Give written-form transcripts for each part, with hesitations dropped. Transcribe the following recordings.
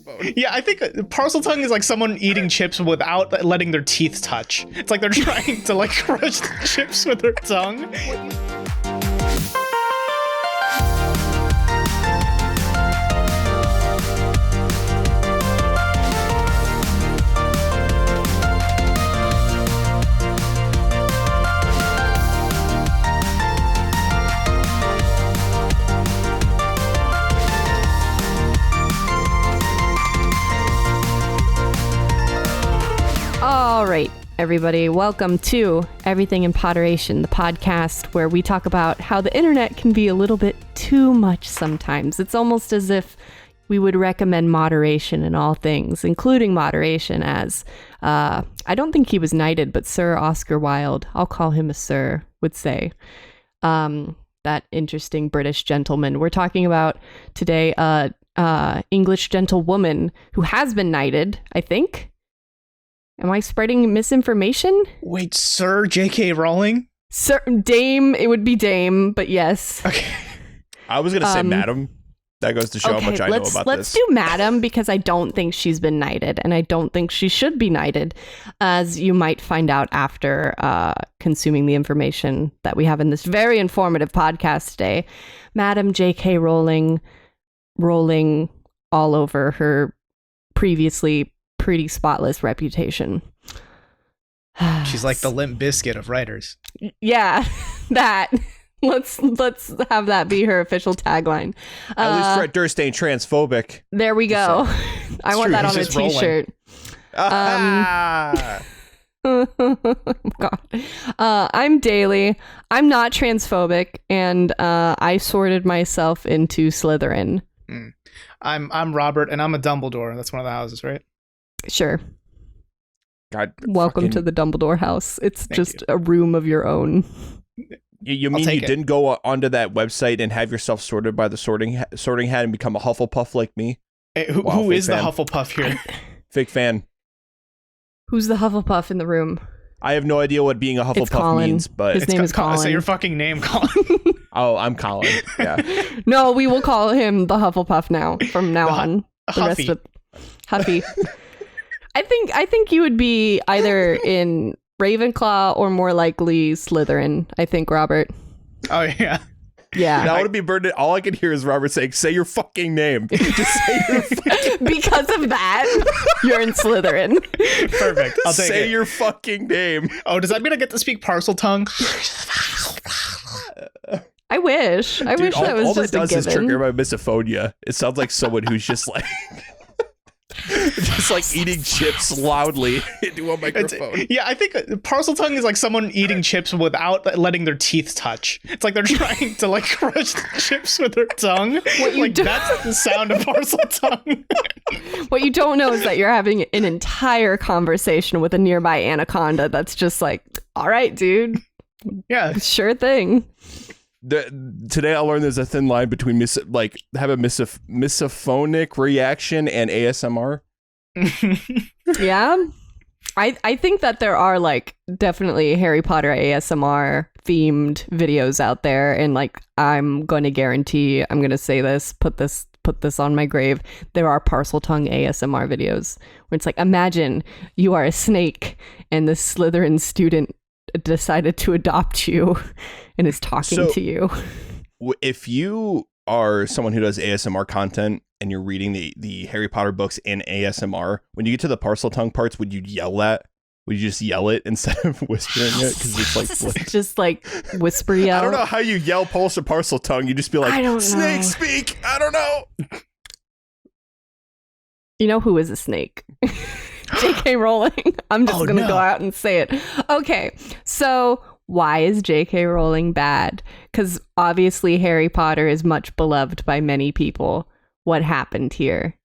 mode. Yeah, I think parcel tongue is like someone eating chips without letting their teeth touch. It's like they're trying to like crush the chips with their tongue. All right, everybody, welcome to Everything in Poderation, the podcast where we talk about how the internet can be a little bit too much sometimes. It's almost as if we would recommend moderation in all things, including moderation as, I don't think he was knighted, but Sir Oscar Wilde, I'll call him a sir, would say. That interesting British gentleman. We're talking about today English gentlewoman who has been knighted, I think. Am I spreading misinformation? Wait, Sir JK Rowling? Sir Dame, it would be Dame, but yes. Okay. I was going to say madam. That goes to show how much I know about this. Let's do madam because I don't think she's been knighted and I don't think she should be knighted, as you might find out after consuming the information that we have in this very informative podcast today. Madam JK Rowling rolling all over her previously pretty spotless reputation. She's like the Limp Bizkit of writers. Yeah, that. Let's have that be her official tagline. At least Fred Durst ain't transphobic. There we go. I want that on a t-shirt. God. I'm Daly. I'm not transphobic, and I sorted myself into Slytherin. I'm Robert, and I'm a Dumbledore. That's one of the houses, right? Sure. God, welcome to the Dumbledore House. It's just a room of your own. You mean you didn't go onto that website and have yourself sorted by the sorting hat and become a Hufflepuff like me? Hey, who is the Hufflepuff here? Fake fan. Who's the Hufflepuff in the room? I have no idea what being a Hufflepuff means, but his name is Colin. Say your fucking name, Colin. Oh, I'm Colin. Yeah. No, we will call him the Hufflepuff now. From now on, the Huffy. rest of Huffy. I think you would be either in Ravenclaw or more likely Slytherin. I think, Robert. Oh yeah. Yeah. Now would be burned. All I can hear is Robert saying, "Say your fucking name." Just say your fucking Because of that, you're in Slytherin. Perfect. I'll take it. Say your fucking name. Oh, does that mean I get to speak parcel tongue? I wish. Dude, wish that was all just that does a is given. trigger my misophonia. It sounds like someone who's just like just like eating chips loudly into a microphone. Yeah, I think parcel tongue is like someone eating chips without letting their teeth touch. It's like they're trying to like crush the chips with their tongue. That's the sound of parcel tongue. What you don't know is that you're having an entire conversation with a nearby anaconda that's just like, all right, dude. Yeah. Sure thing. Today I learned there's a thin line between have a misophonic reaction and ASMR. Yeah. I think that there are like definitely Harry Potter ASMR themed videos out there, and like I'm going to guarantee, I'm going to say this, put this on my grave, there are parcel tongue ASMR videos where it's like, imagine you are a snake and the Slytherin student decided to adopt you and is talking to you. If you are someone who does ASMR content and you're reading the Harry Potter books in ASMR, when you get to the parcel tongue parts, would you yell that? Would you just yell it instead of whispering it? Because it's like just like whisper yell. I don't know how you yell parcel tongue. You just be like, I don't know. Snake speak. I don't know. You know who is a snake? JK Rowling. I'm just going to go out and say it. Okay, so why is JK Rowling bad? Because obviously Harry Potter is much beloved by many people. What happened here?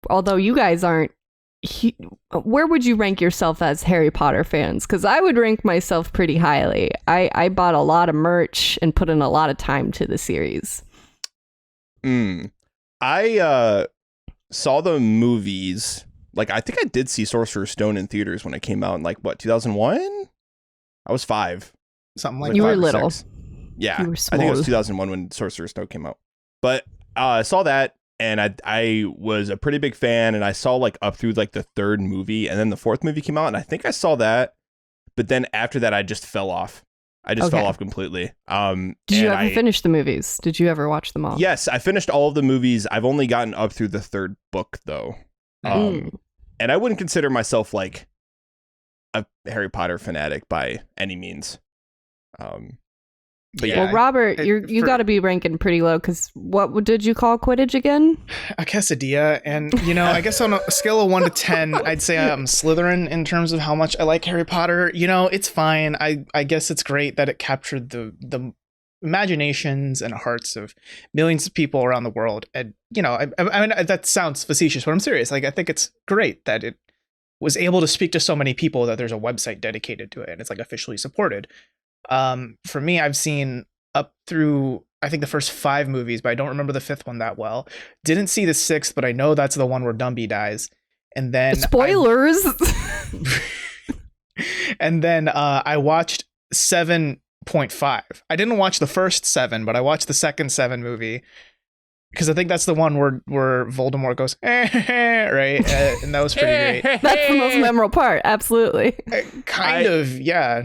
Although you guys aren't, where would you rank yourself as Harry Potter fans? Because I would rank myself pretty highly. I bought a lot of merch and put in a lot of time to the series. I saw the movies. Like, I think I did see Sorcerer's Stone in theaters when it came out in, like, what, 2001? I was 5. Something like you that. were little. Yeah. You were I think it was 2001 when Sorcerer's Stone came out. But I saw that. and I was a pretty big fan, and I saw like up through like the third movie, and then the fourth movie came out, and I think I saw that, but then after that I just fell off. I just fell off completely. Did you ever finish the movies? Did you ever watch them all? Yes, I finished all of the movies. I've only gotten up through the third book though. And I wouldn't consider myself like a Harry Potter fanatic by any means. But well, Robert, you got to be ranking pretty low, because what did you call Quidditch again? A quesadilla. And, I guess on a scale of 1 to 10, I'd say I'm Slytherin in terms of how much I like Harry Potter. It's fine. I guess it's great that it captured the imaginations and hearts of millions of people around the world. And, I mean, that sounds facetious, but I'm serious. Like, I think it's great that it was able to speak to so many people, that there's a website dedicated to it and it's like officially supported. For me, I've seen up through, I think, the first 5 movies, but I don't remember the 5th one that well. Didn't see the 6th, but I know that's the one where Dumby dies. And then spoilers. And then I watched 7.5. I didn't watch the first 7, but I watched the second 7 movie, because I think that's the one where Voldemort goes, right? And that was pretty great. That's the most memorable part. Absolutely. Kind of, yeah.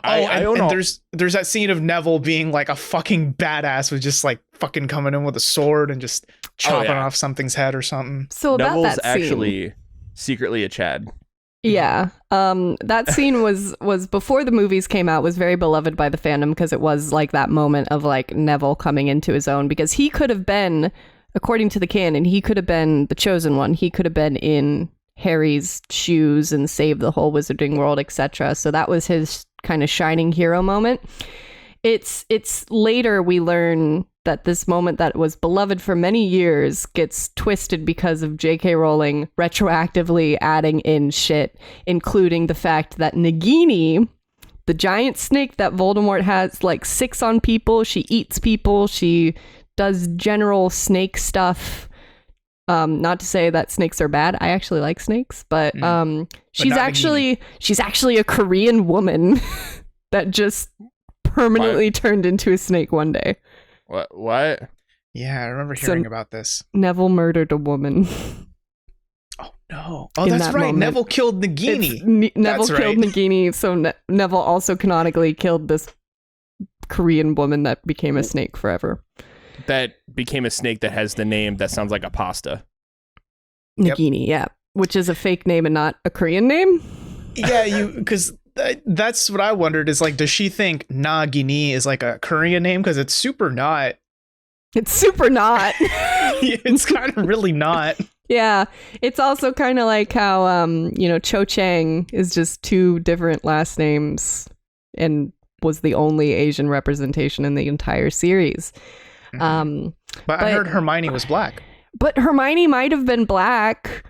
And there's that scene of Neville being like a fucking badass, with just like fucking coming in with a sword and just chopping off something's head or something. So about Neville's that scene, actually secretly a Chad. Yeah. That scene was before the movies came out, was very beloved by the fandom, because it was like that moment of like Neville coming into his own, because he could have been, according to the canon, he could have been the chosen one. He could have been in Harry's shoes and saved the whole wizarding world, etc. So that was his kind of shining hero moment. It's later we learn that this moment that was beloved for many years gets twisted because of JK Rowling retroactively adding in shit, including the fact that Nagini, the giant snake that Voldemort has like 6 on people, she eats people, she does general snake stuff. Not to say that snakes are bad. I actually like snakes, but she's actually a Korean woman that just permanently turned into a snake one day. What? Yeah, I remember hearing about this. Neville murdered a woman. Oh no! Oh, that's right. Moment. Neville killed Nagini. Neville killed Nagini, so Neville also canonically killed this Korean woman that became a snake forever. That became a snake that has the name that sounds like a pasta. Nagini, yeah. Which is a fake name and not a Korean name? Yeah, because that's what I wondered, is like, does she think Nagini is like a Korean name? Because it's super not. It's super not. It's kind of really not. Yeah. It's also kind of like how, Cho Chang is just 2 different last names and was the only Asian representation in the entire series. But I heard Hermione was black. But Hermione might have been black.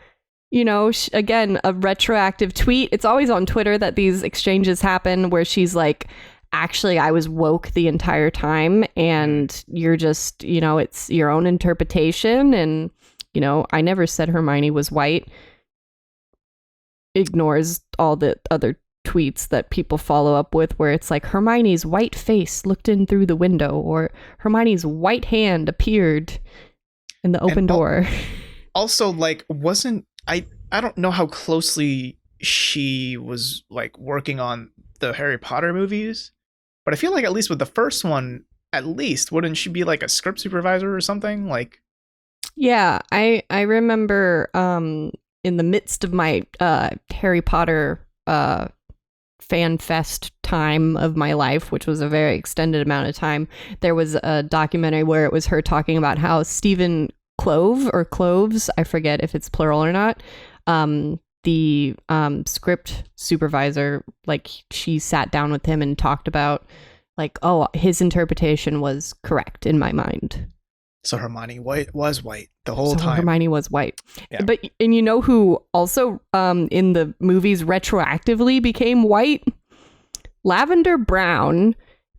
Again, a retroactive tweet. It's always on Twitter that these exchanges happen where she's like, actually, I was woke the entire time, and you're just, it's your own interpretation. And, I never said Hermione was white. Ignores all the other tweets that people follow up with where it's like Hermione's white face looked in through the window, or Hermione's white hand appeared in the open door. Also, like, wasn't I don't know how closely she was like working on the Harry Potter movies, but I feel like at least with the first one, at least wouldn't she be like a script supervisor or something? Like, yeah, I remember in the midst of my Harry Potter fan fest time of my life, which was a very extended amount of time, there was a documentary where it was her talking about how Stephen Cloves, I forget if it's plural or not, the script supervisor, like, she sat down with him and talked about like, oh, his interpretation was correct in my mind. So Hermione was white the whole time. Hermione was white. Yeah. But, and you know who also in the movies retroactively became white? Lavender Brown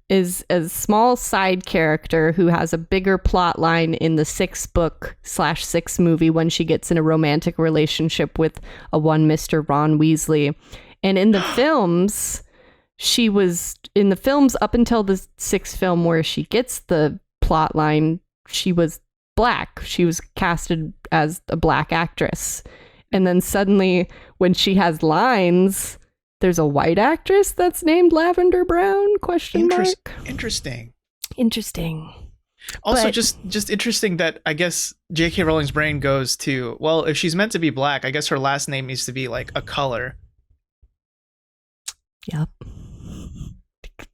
is a small side character who has a bigger plot line in the 6th book / 6th movie when she gets in a romantic relationship with a one Mr. Ron Weasley. And in the films, she was in the films up until the 6th film where she gets the plot line, she was black. She was casted as a black actress. And then suddenly when she has lines, there's a white actress that's named Lavender Brown, question mark. Interesting. Also, But- just interesting that I guess JK Rowling's brain goes to, well, if she's meant to be black, I guess her last name needs to be like a color. Yep.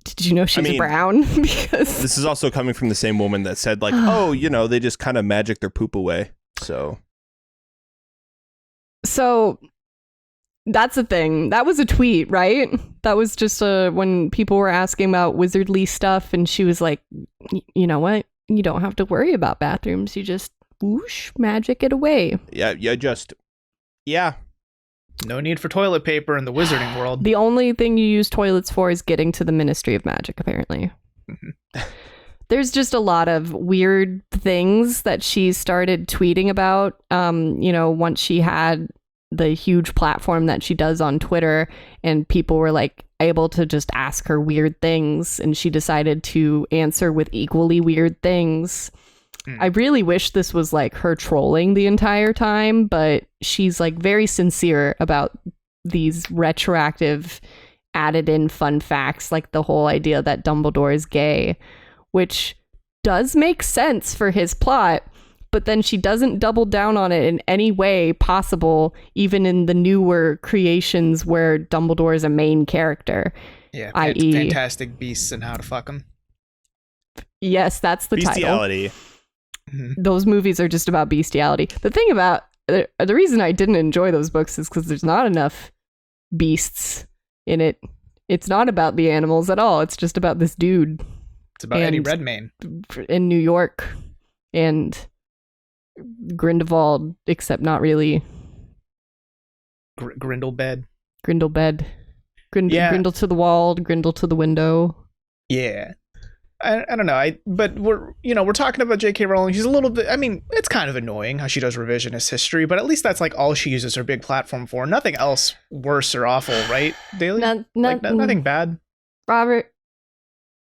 Did you know she's brown? Because This is also coming from the same woman that said, like, oh, they just kind of magic their poop away. So that's the thing. That was a tweet, right? That was just when people were asking about wizardly stuff, and she was like, you know what? You don't have to worry about bathrooms. You just whoosh, magic it away. Yeah. No need for toilet paper in the wizarding world. The only thing you use toilets for is getting to the Ministry of Magic, apparently. There's just a lot of weird things that she started tweeting about, once she had the huge platform that she does on Twitter, and people were like able to just ask her weird things, and she decided to answer with equally weird things. I really wish this was like her trolling the entire time, but she's like very sincere about these retroactive added in fun facts, like the whole idea that Dumbledore is gay, which does make sense for his plot, but then she doesn't double down on it in any way possible, even in the newer creations where Dumbledore is a main character. Yeah, i.e. Fantastic Beasts and How to Fuck 'Em. Yes, that's the Bestiality. title. Those movies are just about bestiality. The thing about the reason I didn't enjoy those books is because there's not enough beasts in it. It's not about the animals at all. It's just about this dude. It's about Eddie Redmayne in New York and Grindelwald, except not really. Grindelbed. Grindel to the wall, Grindel to the window. Yeah. I don't know. But we're talking about JK Rowling. She's a little bit, it's kind of annoying how she does revisionist history, but at least that's like all she uses her big platform for. Nothing else worse or awful, right, Daily? Nothing bad. Robert,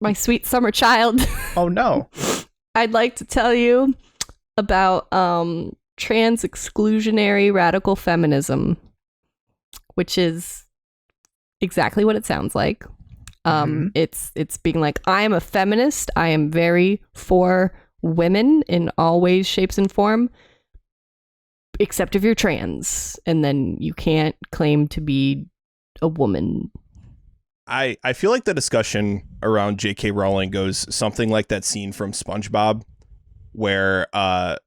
my sweet summer child. Oh no. I'd like to tell you about trans exclusionary radical feminism, which is exactly what it sounds like. It's being like, I am a feminist. I am very for women in all ways, shapes, and form, except if you're trans, and then you can't claim to be a woman. I feel like the discussion around JK Rowling goes something like that scene from SpongeBob where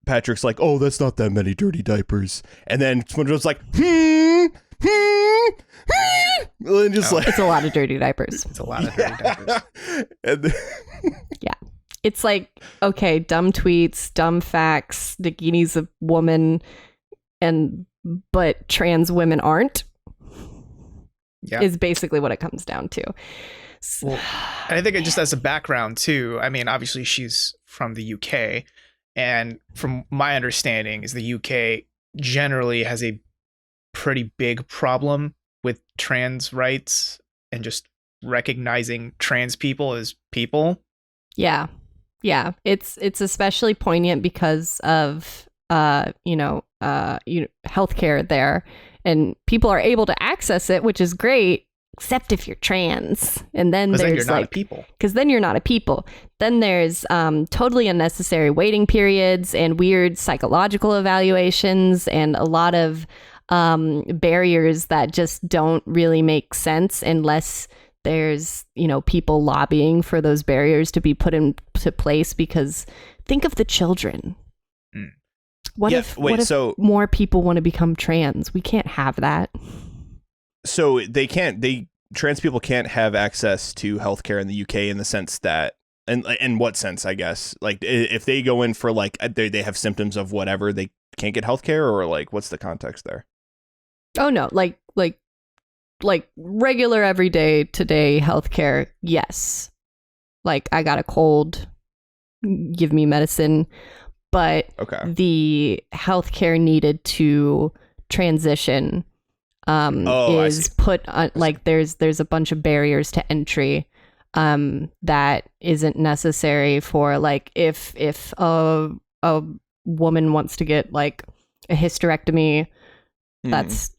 Patrick's like, oh, that's not that many dirty diapers. And then SpongeBob's like, and just like, it's a lot of dirty diapers. It's a lot of dirty diapers. And then, yeah. It's like, okay, dumb tweets, dumb facts, Nagini's a woman, but trans women aren't. Yeah. Is basically what it comes down to. Well, and I think just as a background too, obviously she's from the UK, and from my understanding is the UK generally has a pretty big problem with trans rights and just recognizing trans people as people. Yeah. It's especially poignant because of healthcare there, and people are able to access it, which is great, except if you're trans. And then there's then you're not a people. Because then you're not a people. Then there's totally unnecessary waiting periods and weird psychological evaluations and a lot of barriers that just don't really make sense unless there's people lobbying for those barriers to be put into place. Because think of the children. What if more people want to become trans? We can't have that. So trans people can't have access to healthcare in the UK in the sense that, and in what sense, I guess, like if they go in for like they have symptoms of whatever, they can't get healthcare, or like what's the context there? Oh no, like regular everyday today healthcare, yes. Like I got a cold, give me medicine, but the healthcare needed to transition is put on, like there's a bunch of barriers to entry that isn't necessary for like if a woman wants to get like a hysterectomy, that's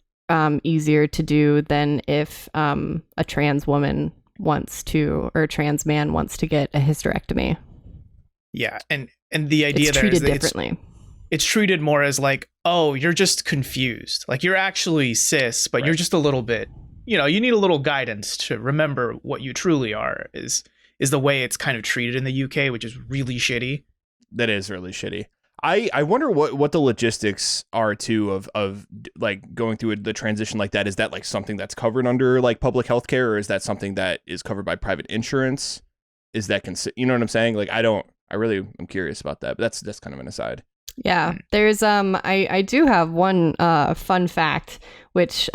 easier to do than if a trans woman wants to, or a trans man wants to get a hysterectomy. Yeah, and the idea it's there is treated that differently. It's treated more as like, oh, you're just confused. Like you're actually cis, but you're just a little bit, you need a little guidance to remember what you truly are is the way it's kind of treated in the UK, which is really shitty. That is really shitty. I wonder what the logistics are too of like going through the transition like that. Is that like something that's covered under like public health care, or is that something that is covered by private insurance? Is that you know what I'm saying? Like I really am curious about that, but that's kind of an aside. Yeah, there's I do have one fun fact, which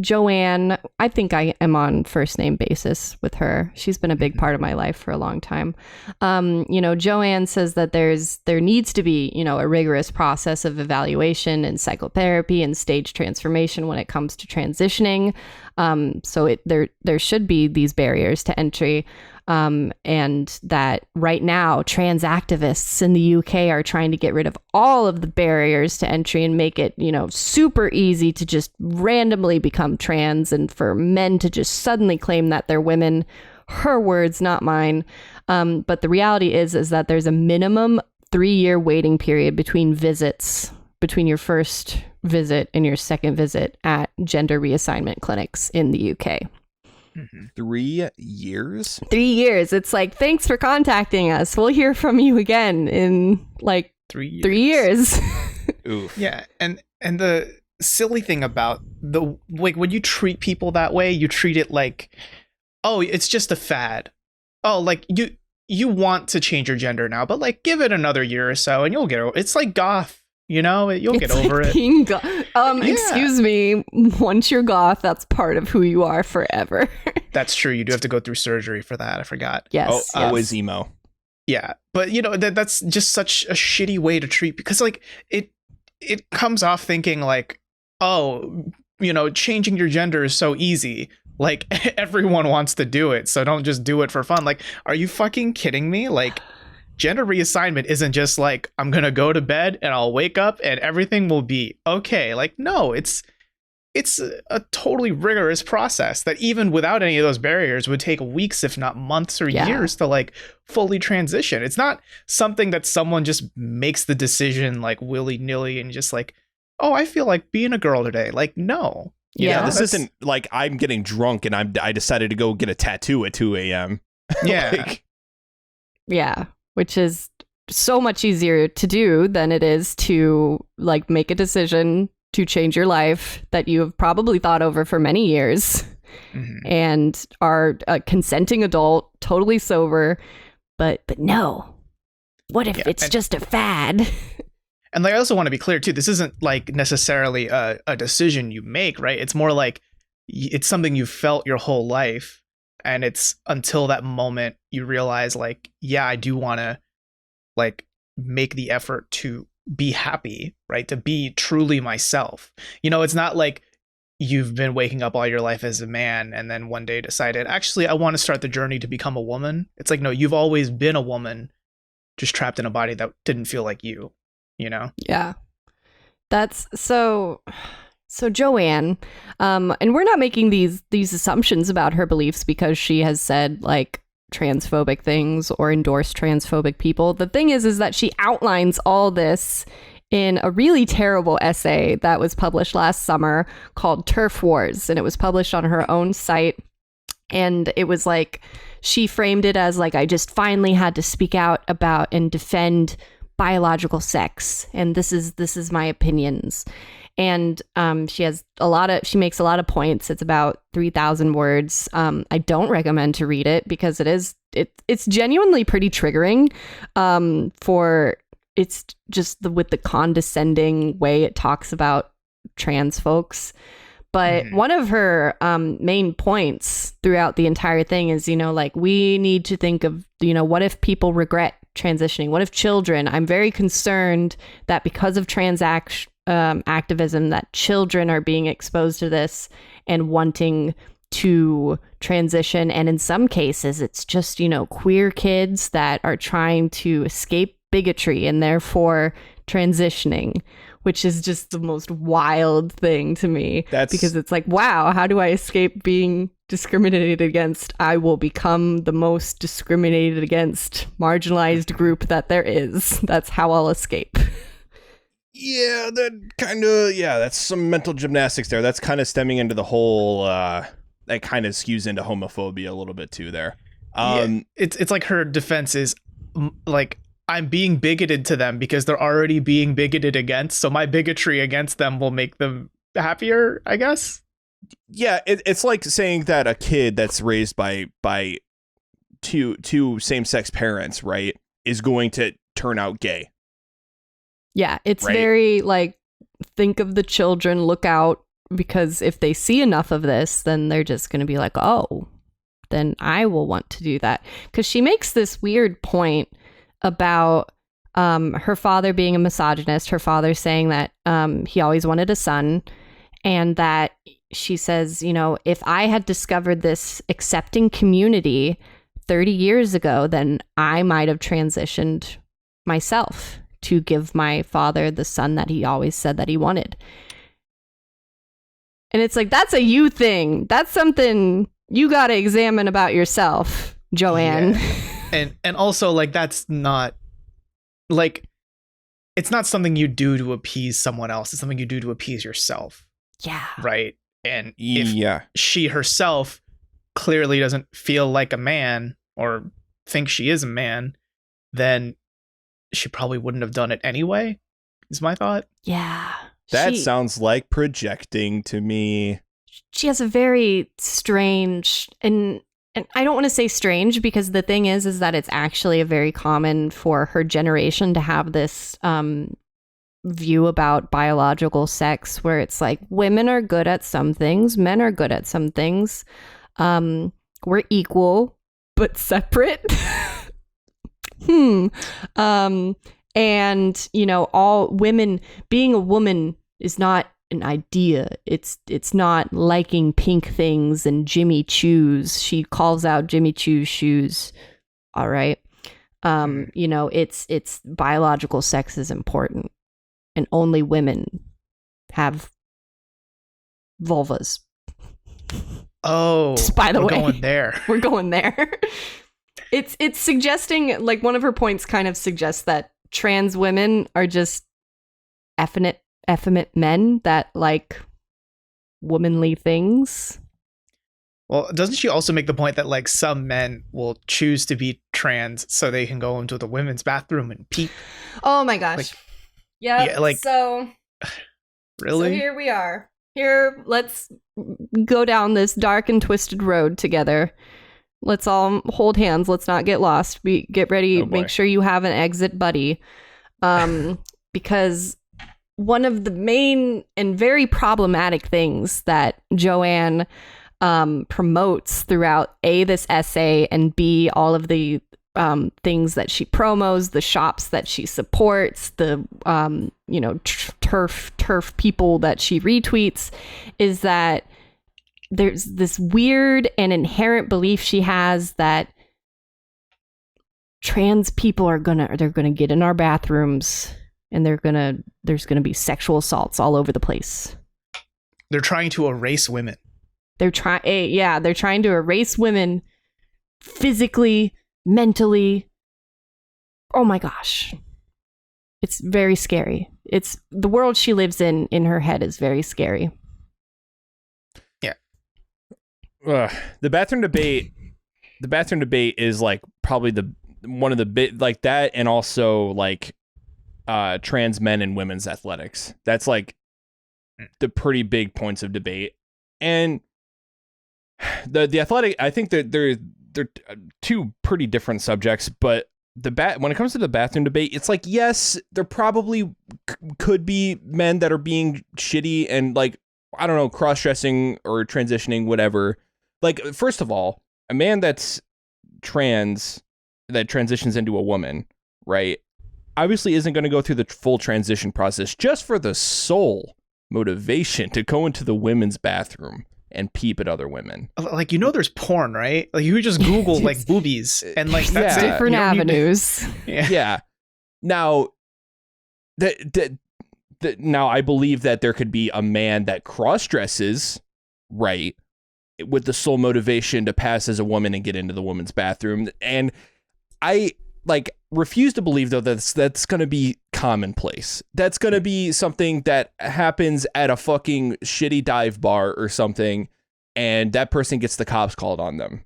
Joanne, I think I am on first name basis with her. She's been a big part of my life for a long time. Joanne says that there needs to be, a rigorous process of evaluation and psychotherapy and stage transformation when it comes to transitioning. So there should be these barriers to entry. And that right now, trans activists in the UK are trying to get rid of all of the barriers to entry and make it, super easy to just randomly become trans and for men to just suddenly claim that they're women. Her words, not mine. But the reality is that there's a minimum 3-year waiting period between your first visit and your second visit at gender reassignment clinics in the UK. 3 years? 3 years. It's like, thanks for contacting us. We'll hear from you again in like 3 years. Oof. Yeah, and the silly thing about when you treat people that way, you treat it like, oh, it's just a fad. Oh, like you want to change your gender now, but like give it another year or so and you'll get over. It's like goth. You'll get over it. Being Excuse me. Once you're goth, that's part of who you are forever. That's true. You do have to go through surgery for that. I forgot. Yes. Always emo. Yeah, but that's just such a shitty way to treat, because like it comes off thinking like, oh, changing your gender is so easy. Like everyone wants to do it, so don't just do it for fun. Like, are you fucking kidding me? Like, gender reassignment isn't just like, I'm going to go to bed and I'll wake up and everything will be okay. Like, no, it's a totally rigorous process that even without any of those barriers would take weeks, if not months or years to like fully transition. It's not something that someone just makes the decision like willy nilly and just like, oh, I feel like being a girl today. Like, no. Yeah, this isn't like I'm getting drunk and I decided to go get a tattoo at 2 a.m. Yeah. Yeah. Which is so much easier to do than it is to like make a decision to change your life that you have probably thought over for many years and are a consenting adult, totally sober. But no, what if it's just a fad? And like, I also want to be clear too, this isn't like necessarily a decision you make, right? It's more like it's something you've felt your whole life. And it's until that moment you realize like, yeah, I do want to like make the effort to be happy, right? To be truly myself. It's not like you've been waking up all your life as a man and then one day decided, actually, I want to start the journey to become a woman. It's like, no, you've always been a woman, just trapped in a body that didn't feel like you, Yeah. That's so Joanne, and we're not making these assumptions about her beliefs because she has said like transphobic things or endorsed transphobic people. The thing is that she outlines all this in a really terrible essay that was published last summer called Turf Wars, and it was published on her own site. And it was like, she framed it as like, I just finally had to speak out about and defend biological sex, and this is my opinions. And she makes a lot of points. It's about 3,000 words. I don't recommend to read it because it's genuinely pretty triggering. It's just with the condescending way it talks about trans folks. But one of her main points throughout the entire thing is, like, we need to think of, what if people regret transitioning? What if children? I'm very concerned that because of activism, that children are being exposed to this and wanting to transition. And in some cases, it's just, queer kids that are trying to escape bigotry and therefore transitioning, which is just the most wild thing to me. Because it's like, wow, how do I escape being discriminated against? I will become the most discriminated against marginalized group that there is. That's how I'll escape. Yeah, that's some mental gymnastics there. That's kind of stemming into the whole, that kind of skews into homophobia a little bit too there. It's like her defense is like, I'm being bigoted to them because they're already being bigoted against. So my bigotry against them will make them happier, I guess. Yeah, it's like saying that a kid that's raised by two same-sex parents, right, is going to turn out gay. Yeah, it's very like, think of the children, look out, because if they see enough of this, then they're just going to be like, oh, then I will want to do that. Because she makes this weird point about her father being a misogynist, her father saying that he always wanted a son, and that she says, you know, if I had discovered this accepting community 30 years ago, then I might have transitioned myself to give my father the son that he always said that he wanted. And it's like, that's a you thing. That's something you got to examine about yourself, Joanne. Yeah. And also, like, that's not, like, it's not something you do to appease someone else. It's something you do to appease yourself. Yeah. Right? And if she herself clearly doesn't feel like a man or think she is a man, then she probably wouldn't have done it anyway, is my thought. Yeah. That sounds like projecting to me. She has a very strange, and I don't want to say strange, because the thing is that it's actually a very common for her generation to have this view about biological sex, where it's like, women are good at some things, men are good at some things. We're equal, but separate. And, you know, all women, being a woman is not an idea. It's not liking pink things and Jimmy Choo's. She calls out Jimmy Choo's shoes. All right. You know, it's biological sex is important, and only women have vulvas. Oh, just by the way, we're going there. It's suggesting, like, one of her points kind of suggests that trans women are just effeminate men that like womanly things. Well, doesn't she also make the point that, like, some men will choose to be trans so they can go into the women's bathroom and pee? Oh my gosh. Like, yeah, like, so really? So here we are. Here, let's go down this dark and twisted road together. Let's all hold hands. Let's not get lost. Get ready. Make sure you have an exit buddy. Because one of the main and very problematic things that Joanne promotes throughout A, this essay, and B, all of the things that she promos, the shops that she supports, the you know, turf people that she retweets, is that there's this weird and inherent belief she has that trans people are gonna get in our bathrooms, and there's gonna be sexual assaults all over the place. They're trying to erase women. They're trying to erase women physically, mentally. Oh my gosh. It's very scary. It's the world she lives in her head is very scary. The bathroom debate is like probably one of the bit like that, and also like trans men and women's athletics. That's like the pretty big points of debate. And the athletic, I think that they're two pretty different subjects, but when it comes to the bathroom debate, it's like, yes, there probably could be men that are being shitty and, like, I don't know, cross-dressing or transitioning, whatever. Like, first of all, a man that's trans that transitions into a woman, right, obviously isn't going to go through the full transition process just for the sole motivation to go into the women's bathroom and peep at other women. Like, you know, there's porn, right? Like, you would just Google like boobies, and like that's different avenues. Yeah. Now, now I believe that there could be a man that cross-dresses, right, with the sole motivation to pass as a woman and get into the woman's bathroom. And I refuse to believe, though, that's going to be commonplace. That's going to be something that happens at a fucking shitty dive bar or something, and that person gets the cops called on them,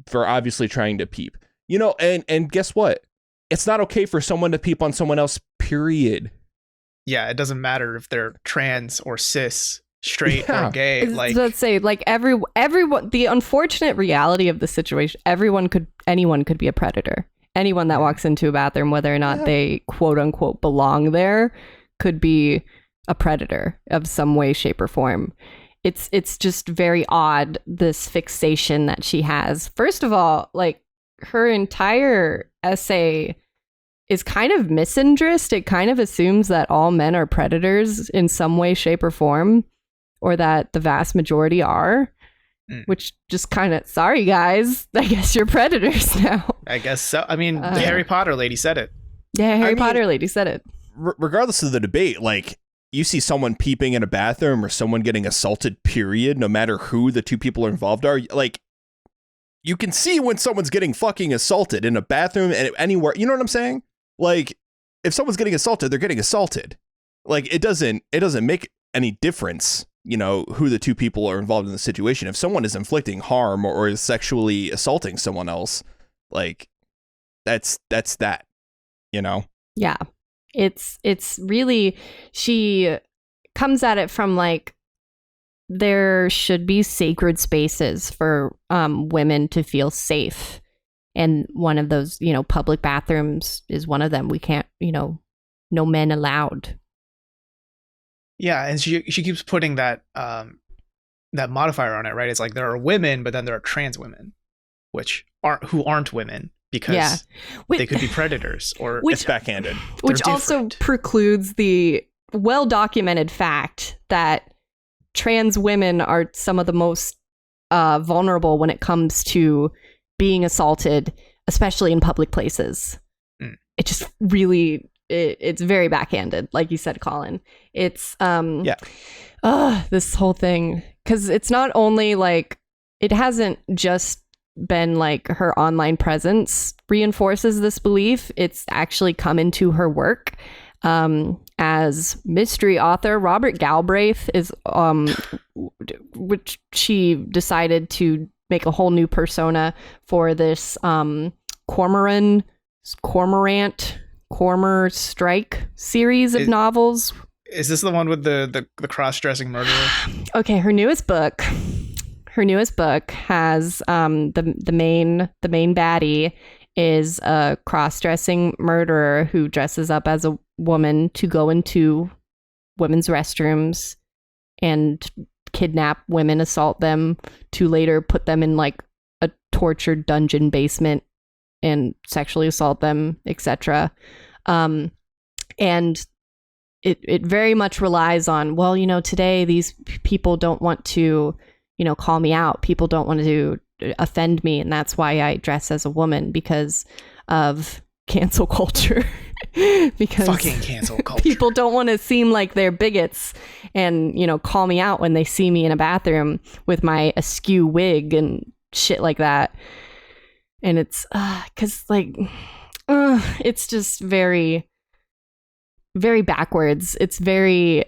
for obviously trying to peep. And guess what? It's not okay for someone to peep on someone else, period. Yeah, it doesn't matter if they're trans or cis, straight or gay. Let's say, everyone. The unfortunate reality of the situation: anyone could be a predator. Anyone that walks into a bathroom, whether or not they quote unquote belong there, could be a predator of some way, shape, or form. It's just very odd, this fixation that she has. First of all, her entire essay is kind of misandrist. It kind of assumes that all men are predators in some way, shape, or form, or that the vast majority are, which just kind of, sorry guys, I guess you're predators now. I guess so. I mean, the Harry Potter lady said it. Yeah, Harry Potter lady said it. Regardless of the debate, you see someone peeping in a bathroom or someone getting assaulted, period, no matter who the two people involved are, you can see when someone's getting fucking assaulted in a bathroom and anywhere. You know what I'm saying? If someone's getting assaulted, they're getting assaulted. It doesn't make any difference, who the two people are involved in the situation. If someone is inflicting harm or is sexually assaulting someone else, that's that, Yeah. It's really, she comes at it from there should be sacred spaces for women to feel safe. And one of those, public bathrooms is one of them. We can't, no men allowed. Yeah, and she keeps putting that modifier on it, right? It's there are women, but then there are trans women, who aren't women because they could be predators, or it's backhanded. Which also precludes the well-documented fact that trans women are some of the most vulnerable when it comes to being assaulted, especially in public places. It just really, it's very backhanded, like you said, Colin. It's this whole thing, because it's not only it hasn't just been her online presence reinforces this belief. It's actually come into her work. As mystery author Robert Galbraith is, which she decided to make a whole new persona for this Cormorant Strike series of novels. Is this the one with the cross-dressing murderer? Okay, her newest book has the main baddie is a cross-dressing murderer who dresses up as a woman to go into women's restrooms and kidnap women, assault them, to later put them in a tortured dungeon basement and sexually assault them, etc. And it very much relies on, today these people don't want to, call me out. People don't want to offend me, and that's why I dress as a woman, because of cancel culture. Because fucking cancel culture. People don't want to seem like they're bigots and, call me out when they see me in a bathroom with my askew wig and shit like that. And it's because it's just very, very backwards. It's very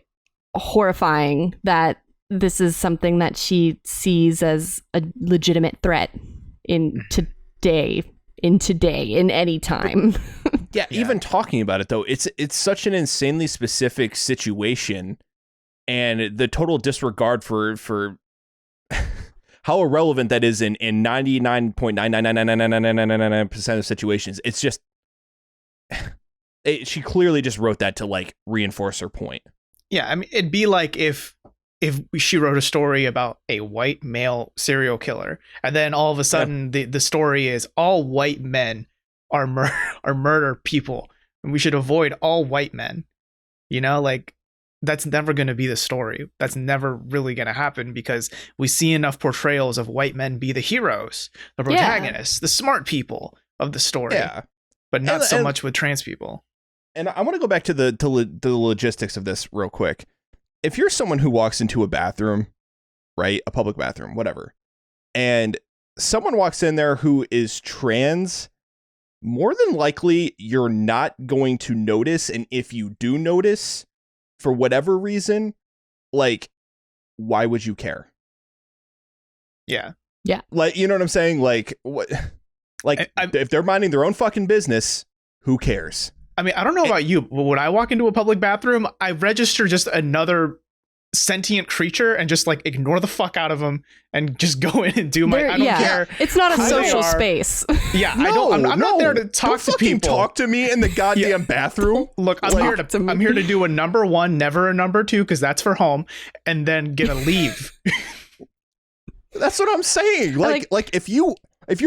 horrifying that this is something that she sees as a legitimate threat in any time. Yeah, even talking about it, though, it's such an insanely specific situation, and the total disregard for how irrelevant that is in 99.9999999% of situations. It's just she clearly just wrote that to reinforce her point. Yeah, I mean, it'd be like if she wrote a story about a white male serial killer, and then all of a sudden the story is all white men are murder people, and we should avoid all white men. That's never going to be the story. That's never really going to happen, because we see enough portrayals of white men be the heroes, the protagonists, the smart people of the story. Yeah. but not And- so and- much with trans people. And I want to go back to the logistics of this real quick. If you're someone who walks into a bathroom, right, a public bathroom, whatever, and someone walks in there who is trans, more than likely you're not going to notice. And if you do notice, for whatever reason, like, why would you care? Yeah. Like, you know what I'm saying? Like, what? Like, if they're minding their own fucking business, who cares? I mean, I don't know about you, but when I walk into a public bathroom, I register just another sentient creature and just like ignore the fuck out of them and just go in and do my. I don't care. It's not a who they social are. space. Yeah, I don't. I'm not there to talk Don't to fucking people. talk to me in the goddamn bathroom. Look, I'm here to do a number 1, never a number 2, because that's for home, and then get a leave. That's what I'm saying. Like if you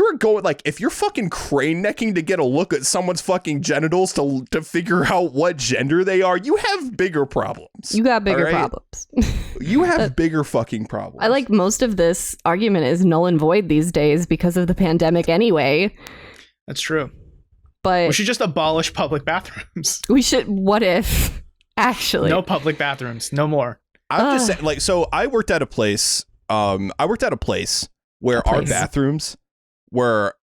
were going, like, if you're fucking crane necking to get a look at someone's fucking genitals to figure out what gender they are, you have bigger problems. You got bigger all right? problems. You have bigger fucking problems. I like most of this argument is null and void these days because of the pandemic anyway. That's true. But We should just abolish public bathrooms. we should. What if actually? No public bathrooms, no more. I'm just saying, like, so I worked at a place. Where our bathrooms were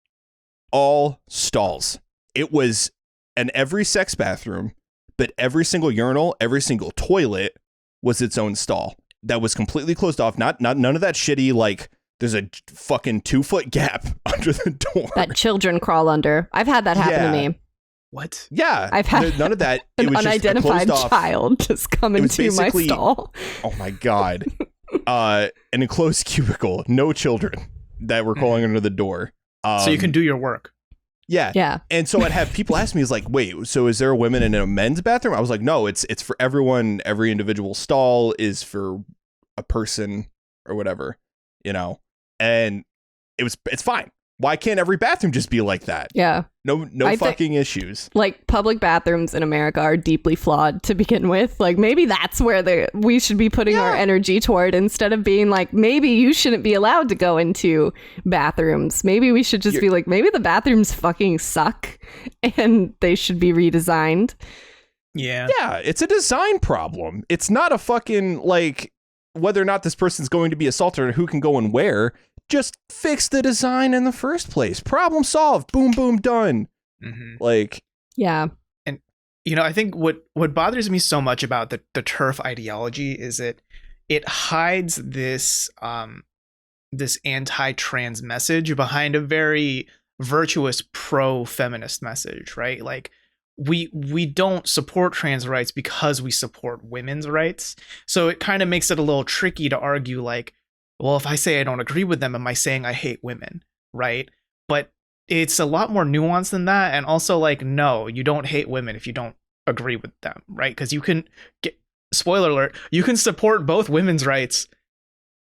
all stalls. It was an every sex bathroom, but every single urinal, every single toilet was its own stall that was completely closed off. Not none of that shitty, like, there's a fucking 2-foot gap under the door that children crawl under. I've had that happen to me. What? Yeah, I've had none of that. An It was unidentified just a closed off. child just come It was into my basically- stall. Oh my god. An enclosed cubicle, no children that were crawling under the door. So you can do your work. Yeah. Yeah. And so I'd have people ask me, is like, wait, so is there women in a men's bathroom? I was like, no, it's for everyone. Every individual stall is for a person or whatever, you know? And it's fine. Why can't every bathroom just be like that? Yeah. No fucking issues. Like, public bathrooms in America are deeply flawed to begin with. Like, maybe that's where we should be putting our energy toward, instead of being like, maybe you shouldn't be allowed to go into bathrooms. Maybe we should just be like, maybe the bathrooms fucking suck and they should be redesigned. Yeah. Yeah, it's a design problem. It's not a fucking, like, whether or not this person's going to be assaulted or who can go and where. Just fix the design in the first place. Problem solved. Boom, boom, done. Mm-hmm. Like, Yeah. And, you know, I think what bothers me so much about the TERF ideology is it hides this this anti-trans message behind a very virtuous pro-feminist message, right? Like, we don't support trans rights because we support women's rights. So it kind of makes it a little tricky to argue, like, well, if I say I don't agree with them, am I saying I hate women, right? But it's a lot more nuanced than that. And also, like, no, you don't hate women if you don't agree with them, right? Because you can get, spoiler alert, you can support both women's rights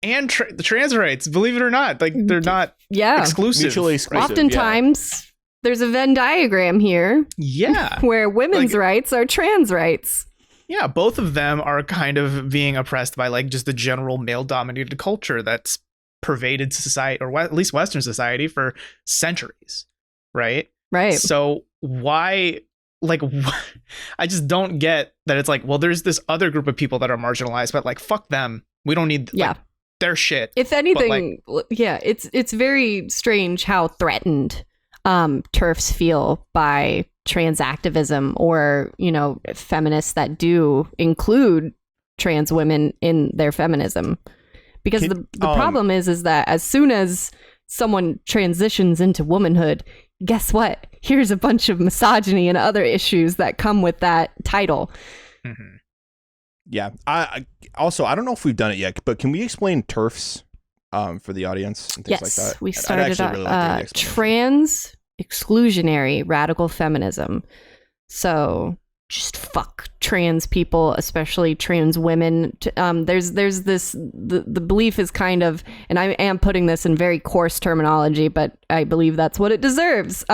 and the trans rights, believe it or not. Like, they're not exclusive. Mutually exclusive. Oftentimes, there's a Venn diagram here. Yeah. Where women's rights are trans rights. Yeah, both of them are kind of being oppressed by, like, just the general male-dominated culture that's pervaded society, or at least Western society, for centuries, right? Right. So why, like, I just don't get that it's like, well, there's this other group of people that are marginalized, but, like, fuck them. We don't need like, their shit. If anything, it's very strange how threatened TERFs feel by transactivism, or, you know, feminists that do include trans women in their feminism, because the problem is that as soon as someone transitions into womanhood, guess what? Here's a bunch of misogyny and other issues that come with that title. Mm-hmm. Yeah. I don't know if we've done it yet, but can we explain TERFs for the audience and things like that? We started trans exclusionary radical feminism. So just fuck trans people, especially trans women. There's this, the belief is kind of, and I am putting this in very coarse terminology, but I believe that's what it deserves,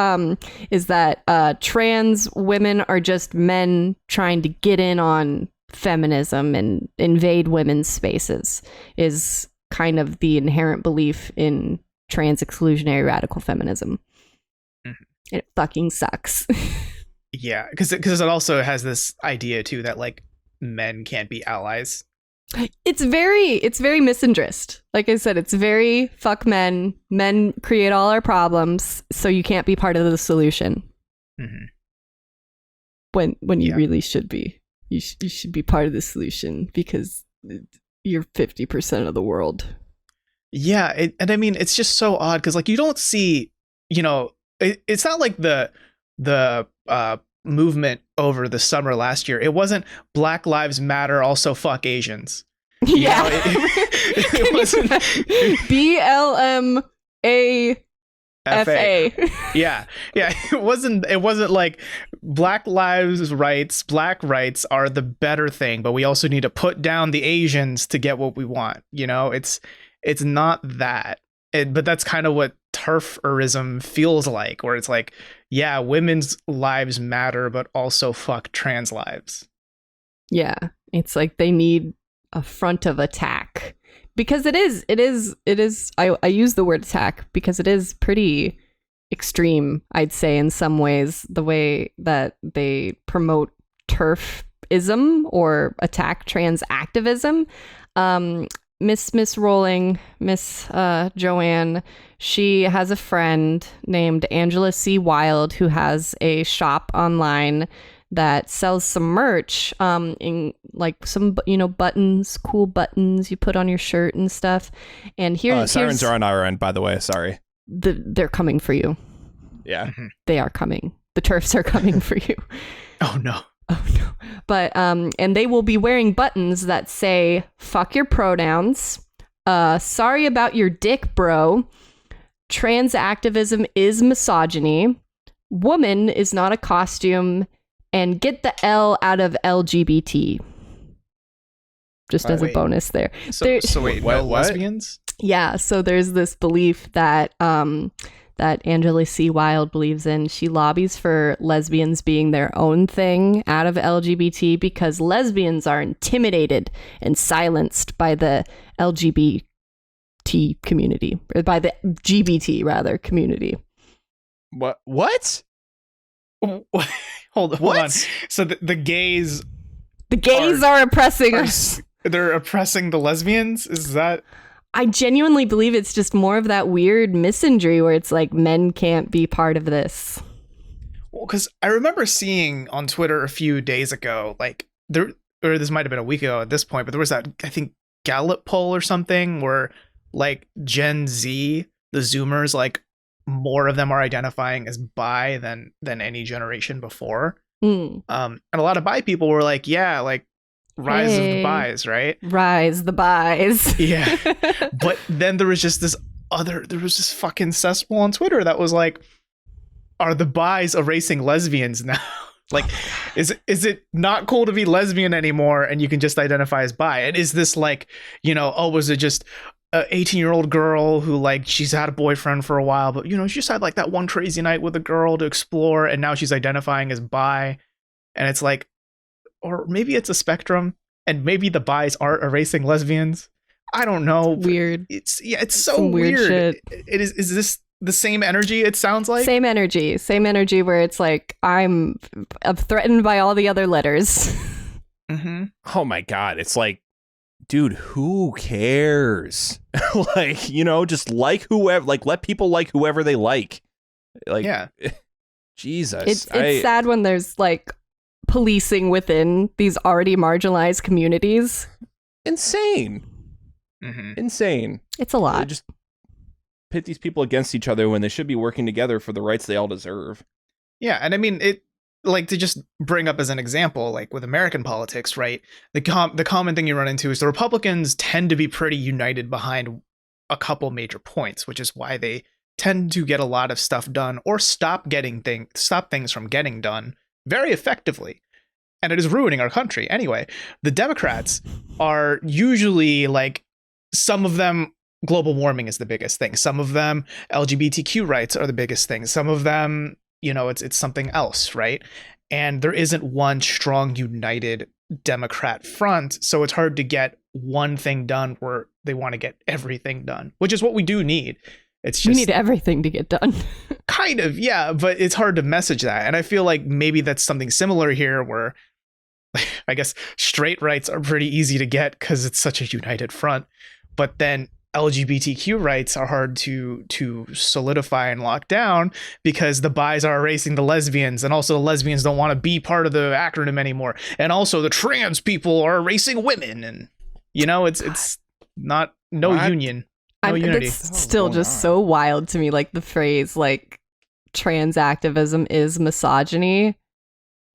is that trans women are just men trying to get in on feminism and invade women's spaces, is kind of the inherent belief in trans exclusionary radical feminism. It fucking sucks. Yeah, because it also has this idea too that like men can't be allies. It's very misandrist. Like I said, it's very fuck men. Men create all our problems, so you can't be part of the solution. Mm-hmm. When you really should be. You should be part of the solution because you're 50% of the world. Yeah, and I mean it's just so odd because like you don't see, it's not like the movement over the summer last year. It wasn't Black Lives Matter, also fuck Asians. Yeah, it wasn't BLMAFA. Yeah, it wasn't like Black Lives Rights, Black rights are the better thing, but we also need to put down the Asians to get what we want. It's not that. But that's kind of what Turferism feels like, where it's like, yeah, women's lives matter, but also fuck trans lives. Yeah, it's like they need a front of attack because it is. I use the word attack because it is pretty extreme, I'd say, in some ways, the way that they promote turfism or attack transactivism. Miss Rowling, Miss Joanne, she has a friend named Angela C. Wild who has a shop online that sells some merch, in like some buttons, cool buttons you put on your shirt and stuff. And sirens are on our end, by the way. Sorry, they're coming for you. Yeah, they are coming. The turfs are coming for you. Oh no. Oh no. But and they will be wearing buttons that say fuck your pronouns, sorry about your dick, bro, transactivism is misogyny, woman is not a costume, and get the L out of LGBT. Just as a bonus there. So wait, no lesbians? Yeah, so there's this belief that that Angela C. Wild believes in. She lobbies for lesbians being their own thing out of LGBT because lesbians are intimidated and silenced by the LGBT community, or by the GBT rather community. What? Hold on. So the gays are oppressing us. They're oppressing the lesbians? Is that... I genuinely believe it's just more of that weird misandry where it's like men can't be part of this. Well, because I remember seeing on Twitter a few days ago, like this might have been a week ago at this point, but there was that, I think, Gallup poll or something where like Gen Z, the Zoomers, like more of them are identifying as bi than any generation before. And a lot of bi people were like, yeah, like rise of the bis, right? Rise the bis. Yeah. But then there was this fucking cesspool on Twitter that was like, are the bis erasing lesbians now? Like, is it not cool to be lesbian anymore and you can just identify as bi? And is this like, was it just a 18-year-old girl who like she's had a boyfriend for a while, but she just had like that one crazy night with a girl to explore and now she's identifying as bi? And it's like, or maybe it's a spectrum and maybe the bis aren't erasing lesbians. I don't know. Weird. It's so weird. Shit. It is this the same energy? It sounds like same energy where it's like I'm threatened by all the other letters. Mm-hmm. Oh my God. It's like, dude, who cares? Like, just like whoever, like let people like whoever they like. Like, yeah. Jesus. It's sad when there's like policing within these already marginalized communities. Insane. Mm-hmm. Insane. It's a lot. They just pit these people against each other when they should be working together for the rights they all deserve. Yeah, and I mean, it, like, to just bring up as an example, like with American politics, right? The common thing you run into is the Republicans tend to be pretty united behind a couple major points, which is why they tend to get a lot of stuff done or stop things from getting done very effectively. And it is ruining our country. Anyway, the Democrats are usually like, some of them, global warming is the biggest thing. Some of them, LGBTQ rights are the biggest thing. Some of them, it's something else, right? And there isn't one strong, united Democrat front. So it's hard to get one thing done where they want to get everything done, which is what we do need. It's just, we need everything to get done. Kind of, yeah, but it's hard to message that. And I feel like maybe that's something similar here where I guess straight rights are pretty easy to get because it's such a united front. But then LGBTQ rights are hard to solidify and lock down because the bis are erasing the lesbians, and also the lesbians don't want to be part of the acronym anymore. And also the trans people are erasing women, and it's not union. No unity. It's still just so wild to me, like the phrase like transactivism is misogyny.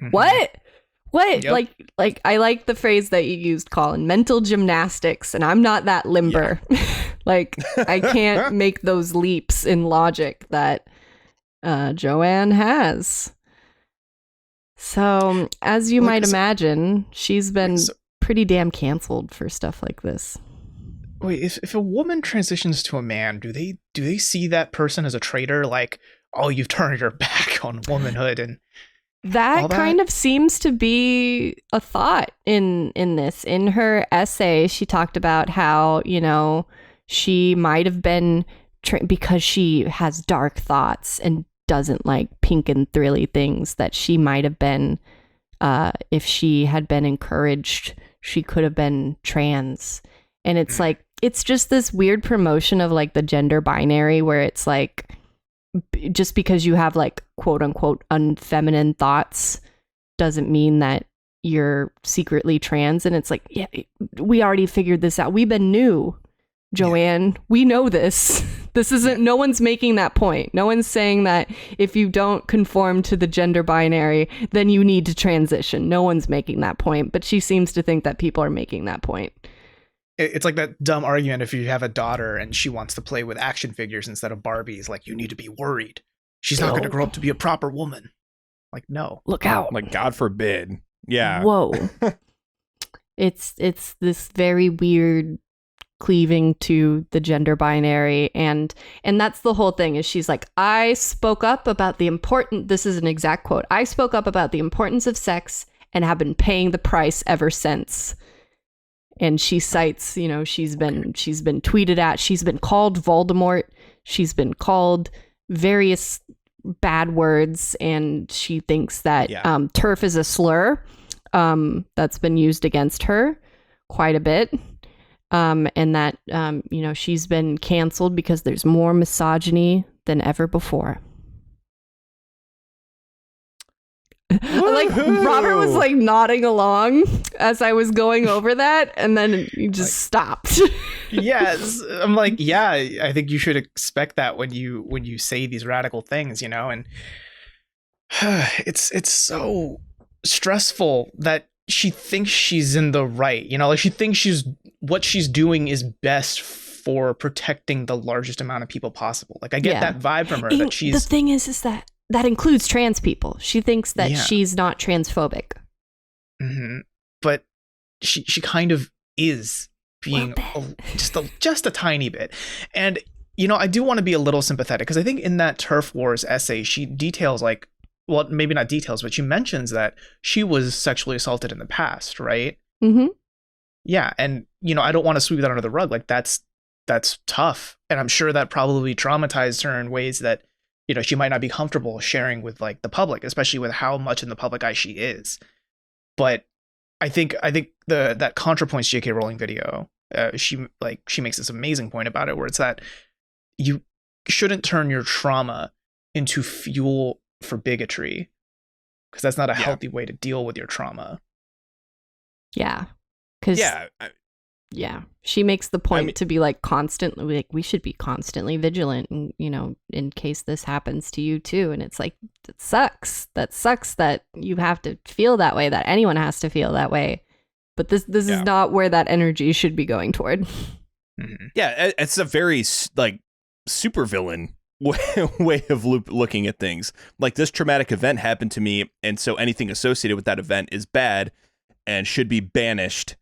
Mm-hmm. What? Yep. Like I like the phrase that you used, Colin, mental gymnastics, and I'm not that limber. Yeah. Like I can't make those leaps in logic that Joanne has. So as you might imagine, she's been pretty damn canceled for stuff like this. Wait, if a woman transitions to a man, do they see that person as a traitor? Like, oh, you've turned your back on womanhood, and that kind of seems to be a thought in this. In her essay, she talked about how she might have been because she has dark thoughts and doesn't like pink and thrilly things. That she might have been, if she had been encouraged, she could have been trans. And it's like, it's just this weird promotion of like the gender binary where it's like, just because you have like quote unquote unfeminine thoughts doesn't mean that you're secretly trans. And it's like, yeah, we already figured this out. We've been new, Joanne. Yeah. We know this. This isn't, no one's making that point. No one's saying that if you don't conform to the gender binary, then you need to transition. No one's making that point, but she seems to think that people are making that point. It's like that dumb argument if you have a daughter and she wants to play with action figures instead of Barbies, like you need to be worried. She's not going to grow up to be a proper woman. Like, no. Look out. Like, God forbid. Yeah. Whoa. It's this very weird cleaving to the gender binary, and that's the whole thing. Is she's like, I spoke up about this is an exact quote, I spoke up about the importance of sex and have been paying the price ever since. And she cites, she's been tweeted at, she's been called Voldemort, she's been called various bad words, and she thinks that TERF is a slur that's been used against her quite a bit. And that, she's been canceled because there's more misogyny than ever before. Like Robert was like nodding along as I was going over that, and then he just stopped. Yes, I'm like, yeah, I think you should expect that when you say these radical things, and it's so stressful that she thinks she's in the right, like she thinks what she's doing is best for protecting the largest amount of people possible. Like I get that vibe from her that she's. The thing is that includes trans people. She thinks that she's not transphobic. Mm-hmm. But she kind of is being just a tiny bit. And, I do want to be a little sympathetic because I think in that Turf Wars essay, she details like, well, maybe not details, but she mentions that she was sexually assaulted in the past, right? Mm-hmm. Yeah. And, I don't want to sweep that under the rug. Like that's tough. And I'm sure that probably traumatized her in ways that, she might not be comfortable sharing with like the public, especially with how much in the public eye she is. But I think that ContraPoints JK Rowling video, she makes this amazing point about it, where it's that you shouldn't turn your trauma into fuel for bigotry, because that's not a healthy way to deal with your trauma. Yeah. Yeah, she makes the point to be like constantly, like we should be constantly vigilant, and in case this happens to you too. And it's like, it sucks. That sucks that you have to feel that way. That anyone has to feel that way. But this is not where that energy should be going toward. Mm-hmm. Yeah, it's a very like supervillain way of looking at things. Like, this traumatic event happened to me, and so anything associated with that event is bad and should be banished.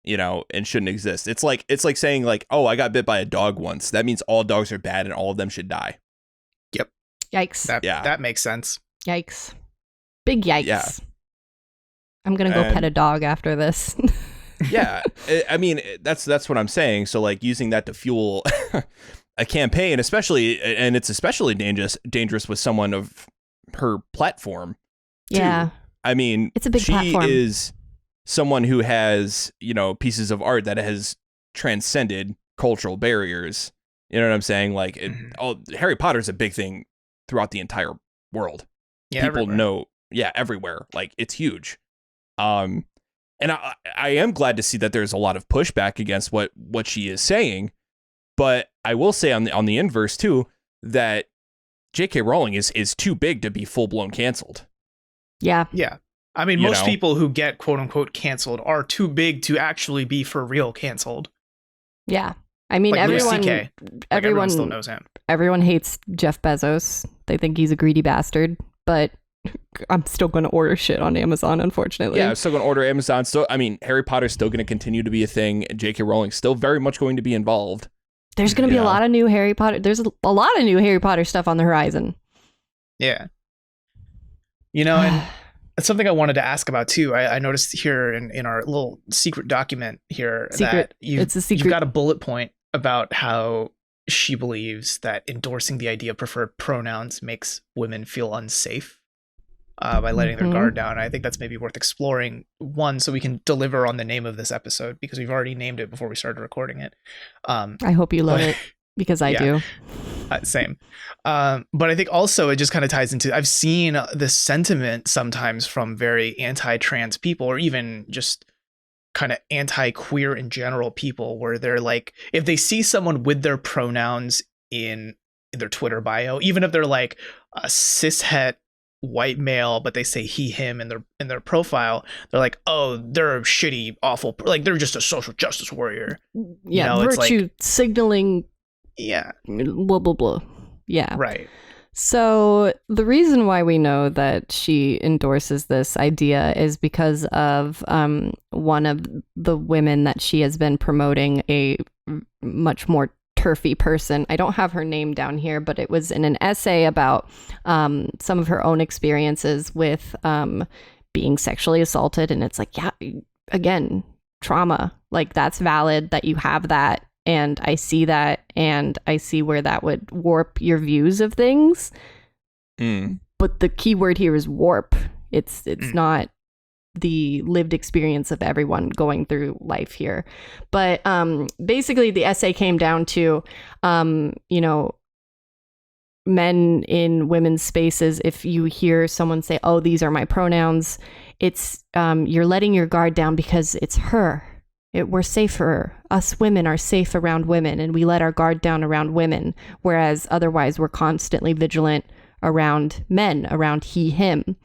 And shouldn't exist. It's like saying like, oh, I got bit by a dog once. That means all dogs are bad and all of them should die. Yep. Yikes. That makes sense. Yikes. Big yikes. Yeah. I'm going to go pet a dog after this. Yeah. I mean, that's what I'm saying. So like using that to fuel a campaign, especially, and it's especially dangerous with someone of her platform. Too. Yeah. I mean, it's a big she platform. is someone who has, pieces of art that has transcended cultural barriers. You know what I'm saying? Like, Harry Potter's a big thing throughout the entire world. Yeah, People everywhere. know, everywhere. Like, it's huge. And I am glad to see that there's a lot of pushback against what she is saying. But I will say on the inverse too, that JK Rowling is too big to be full blown canceled. Yeah. Yeah. I mean, most people who get quote unquote canceled are too big to actually be for real canceled. Yeah. I mean, like everyone, CK. Everyone still knows him. Everyone hates Jeff Bezos. They think he's a greedy bastard, but I'm still going to order shit on Amazon, unfortunately. Yeah, I'm still going to order Amazon. Still, I mean, Harry Potter's still going to continue to be a thing. JK Rowling's still very much going to be involved. There's going to be a lot of new Harry Potter. There's a lot of new Harry Potter stuff on the horizon. Yeah. And it's something I wanted to ask about too. I noticed here in our little secret document here that you've got a bullet point about how she believes that endorsing the idea of preferred pronouns makes women feel unsafe by letting their guard down. I think that's maybe worth exploring, one, so we can deliver on the name of this episode, because we've already named it before we started recording it. I hope you love it, because I do. Same. But I think also it just kind of ties into, I've seen this sentiment sometimes from very anti-trans people, or even just kind of anti-queer in general people, where they're like, if they see someone with their pronouns in their Twitter bio, even if they're like a cishet white male, but they say he, him in their profile, they're like, oh, they're a shitty, awful, like they're just a social justice warrior. Yeah, virtue signaling. Yeah. Blah, blah, blah. Yeah. Right. So the reason why we know that she endorses this idea is because of one of the women that she has been promoting, a much more turfy person. I don't have her name down here, but it was in an essay about some of her own experiences with being sexually assaulted. And it's like, yeah, again, trauma, like that's valid that you have that. And I see that, and I see where that would warp your views of things. But the key word here is warp. It's not the lived experience of everyone going through life here. But basically, the essay came down to, men in women's spaces. If you hear someone say, "Oh, these are my pronouns," it's you're letting your guard down because it's her. We're safer. Us women are safe around women, and we let our guard down around women, whereas otherwise we're constantly vigilant around men, around he, him.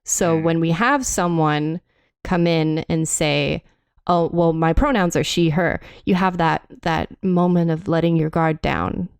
So when we have someone come in and say, oh, well, my pronouns are she, her, you have that moment of letting your guard down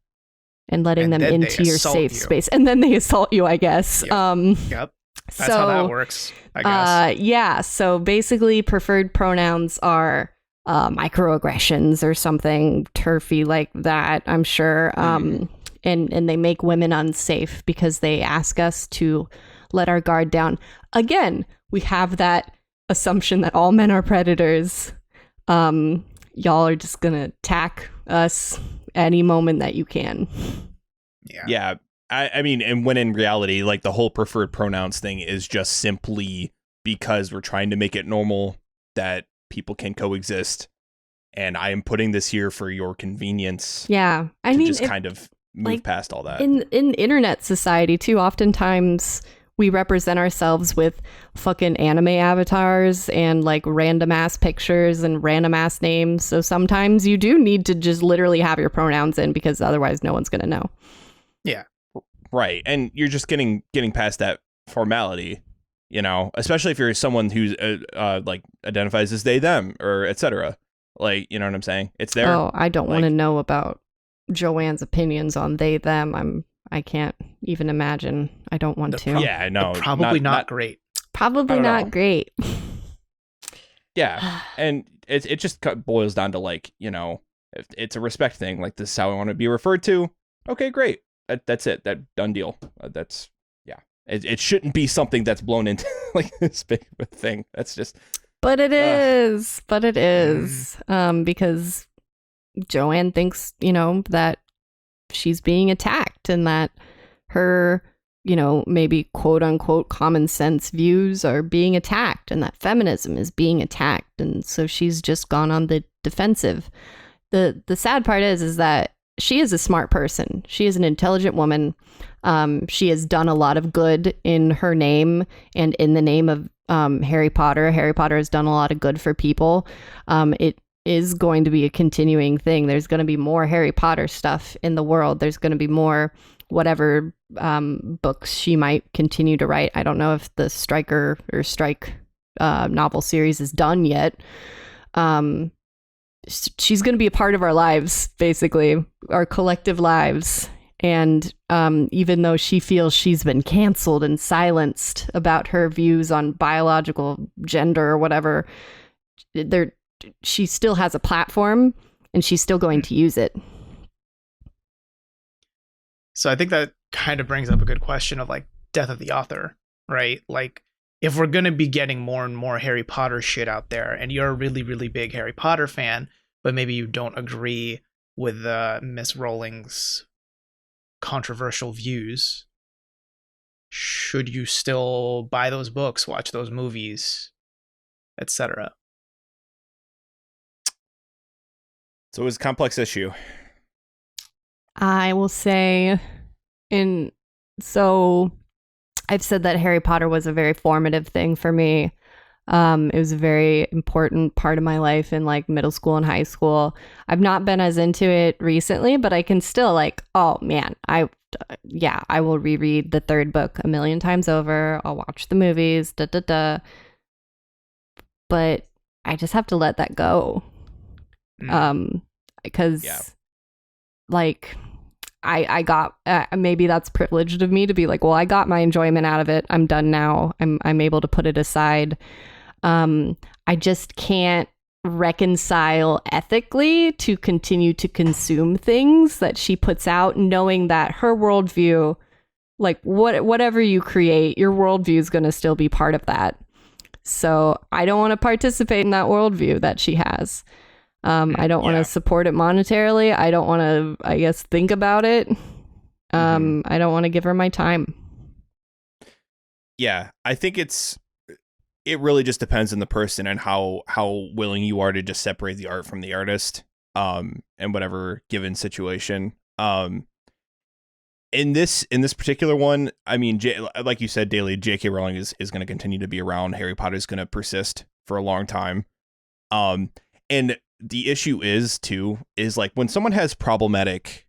and letting them into your safe space. And then they assault you, I guess. Yep. That's how that works, I guess. Yeah. So basically preferred pronouns are microaggressions or something turfy like that, I'm sure. And they make women unsafe because they ask us to let our guard down. Again, we have that assumption that all men are predators. Y'all are just gonna attack us any moment that you can. Yeah. I mean, and when in reality, like the whole preferred pronouns thing is just simply because we're trying to make it normal that people can coexist, and I am putting this here for your convenience. Yeah, I mean, just kind of move past all that. In internet society too, oftentimes we represent ourselves with fucking anime avatars and like random ass pictures and random ass names. So sometimes you do need to just literally have your pronouns in, because otherwise no one's gonna know. Yeah, right. And you're just getting past that formality. Especially if you're someone who's like identifies as they, them, or etc. Like, you know what I'm saying? It's there. Oh, I don't want to know about Joanne's opinions on they, them. I can't even imagine. I don't want to. Yeah, no. Probably not great. Probably not great. Yeah. And it just boils down to like, if it's a respect thing. Like, this is how I want to be referred to. Okay, great. That's it. That done deal. That's. It shouldn't be something that's blown into like this big of a thing. That's just. But it is. Because Joanne thinks, that she's being attacked, and that her, maybe quote unquote common sense views are being attacked, and that feminism is being attacked. And so she's just gone on the defensive. The sad part is that she is a smart person. She is an intelligent woman. She has done a lot of good in her name and in the name of Harry Potter. Harry Potter has done a lot of good for people. It is going to be a continuing thing. There's going to be more Harry Potter stuff in the world. There's going to be more whatever books she might continue to write. I don't know if the Strike novel series is done yet. She's going to be a part of our lives, basically, our collective lives. And even though she feels she's been canceled and silenced about her views on biological gender or whatever, she still has a platform, and she's still going to use it. So I think that kind of brings up a good question of like death of the author, right? Like, if we're going to be getting more and more Harry Potter shit out there, and you're a really, really big Harry Potter fan, but maybe you don't agree with Miss Rowling's controversial views, should you still buy those books, watch those movies, etc.? So it was a complex issue. I will say, so I've said that Harry Potter was a very formative thing for me. It was a very important part of my life in like middle school and high school. I've not been as into it recently, but I can still oh man, I will reread the third book a million times over. I'll watch the movies, but I just have to let that go. Because I got, maybe that's privileged of me to be like, well, I got my enjoyment out of it. I'm done now. I'm able to put it aside. I just can't reconcile ethically to continue to consume things that she puts out, knowing that her worldview, like whatever you create, your worldview is going to still be part of that. So I don't want to participate in that worldview that she has. I don't want to support it monetarily. I don't want to, I guess, think about it. I don't want to give her my time. Yeah, I think it really just depends on the person and how willing you are to just separate the art from the artist, in whatever given situation. In this particular one, I mean, like you said, Daily, JK Rowling is going to continue to be around. Harry Potter is going to persist for a long time. And the issue is like when someone has problematic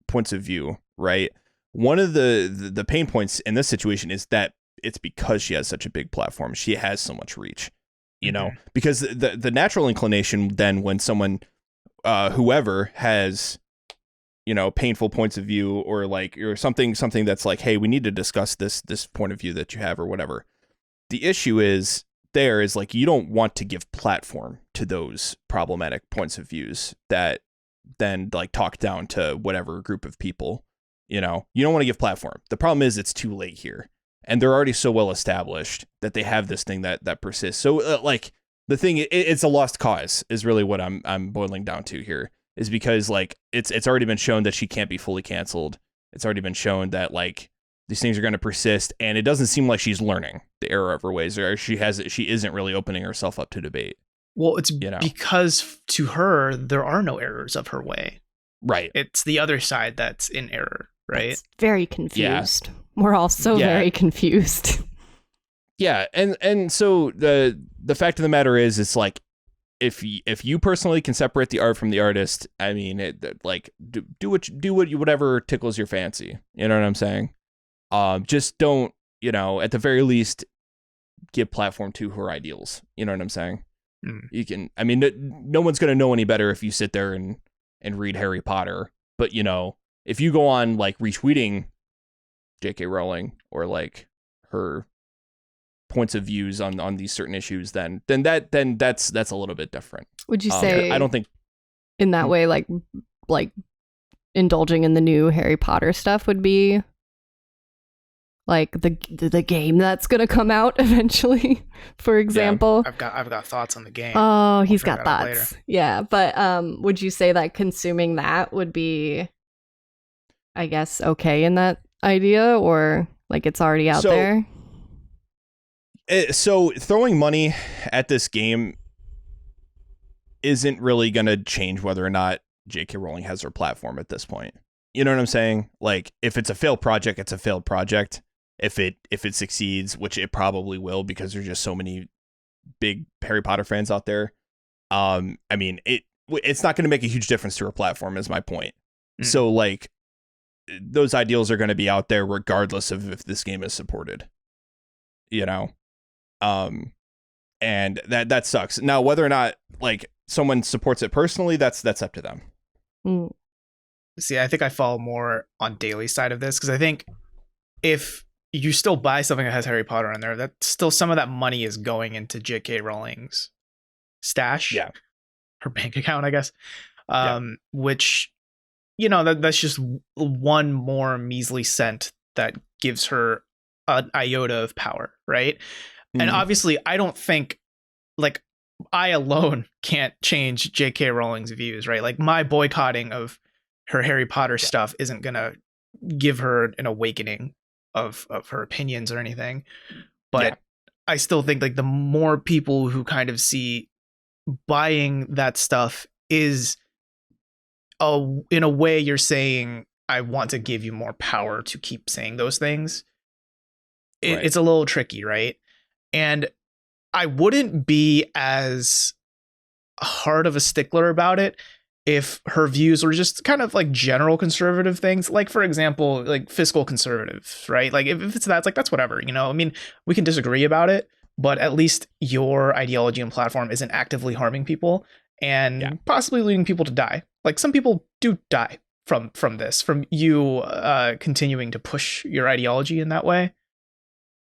points of view, right? One of the pain points in this situation is that it's because she has such a big platform. She has so much reach, because the natural inclination then when someone, whoever has, painful points of view or something that's like, hey, we need to discuss this point of view that you have or whatever. The issue is like, you don't want to give platform to those problematic points of views that then like talk down to whatever group of people, you don't want to give platform. The problem is it's too late here. And they're already so well established that they have this thing that persists. So the thing, it's a lost cause is really what I'm boiling down to here, is because like it's already been shown that she can't be fully canceled. It's already been shown that like these things are going to persist, and it doesn't seem like she's learning the error of her ways, or she isn't really opening herself up to debate. Well, it's because to her there are no errors of her way. Right. It's the other side that's in error, right? It's very confused. Yeah. We're all so very confused. Yeah, and so the fact of the matter is, it's like if you personally can separate the art from the artist, I mean, do whatever tickles your fancy. You know what I'm saying? Just don't, at the very least, give platform to her ideals. You know what I'm saying? You can, I mean, no one's going to know any better if you sit there and read Harry Potter. But, if you go on like retweeting JK Rowling or like her points of views on these certain issues, then that's a little bit different. Would you say, I don't think in that way, like indulging in the new Harry Potter stuff would be like the game that's going to come out eventually, for example? Yeah, I've got thoughts on the game. Oh, he's got thoughts. Yeah, but would you say that consuming that would be I guess, okay in that idea, or like it's already out there? So throwing money at this game isn't really going to change whether or not JK Rowling has her platform at this point. You know what I'm saying? Like, if it's a failed project, it's a failed project. If it succeeds, which it probably will, because there's just so many big Harry Potter fans out there. I mean, it's not going to make a huge difference to her platform, is my point. So like, those ideals are going to be out there regardless of if this game is supported, you know? And that sucks. Now, whether or not like someone supports it personally, that's up to them. See, I think I fall more on Daly's side of this, because I think if you still buy something that has Harry Potter in there, that still some of that money is going into JK Rowling's stash, her bank account, I guess. Which, you know, that's just one more measly cent that gives her an iota of power, right? And obviously, I don't think, like, I alone can't change JK Rowling's views, right? Like, my boycotting of her Harry Potter stuff isn't gonna give her an awakening of her opinions or anything. But I still think, like, the more people who kind of see buying that stuff is in a way you're saying, I want to give you more power to keep saying those things. It's a little tricky, right? And I wouldn't be as hard of a stickler about it if her views were just kind of like general conservative things, like, for example, like fiscal conservative, right? Like, if it's that, it's like, that's whatever, you know? I mean, we can disagree about it, but at least your ideology and platform isn't actively harming people and possibly leading people to die. Like, some people do die from this, from you continuing to push your ideology in that way.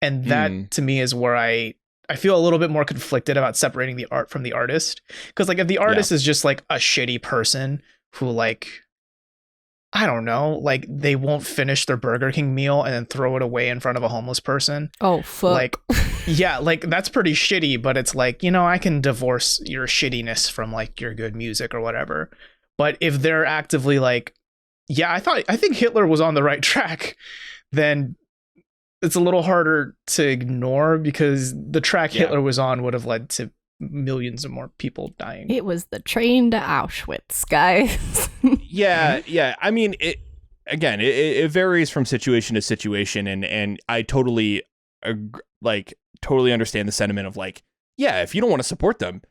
And that, to me, is where I feel a little bit more conflicted about separating the art from the artist. Because, like, if the artist is just, like, a shitty person who, like, I don't know, like, they won't finish their Burger King meal and then throw it away in front of a homeless person. Oh, fuck. Like, yeah, like, that's pretty shitty, but it's like, you know, I can divorce your shittiness from, like, your good music or whatever. But if they're actively like, yeah, I think Hitler was on the right track, then it's a little harder to ignore, because the track Hitler was on would have led to millions of more people dying. It was the train to Auschwitz, guys. Yeah. I mean, it varies from situation to situation, and I totally understand the sentiment of, like, yeah, if you don't want to support them,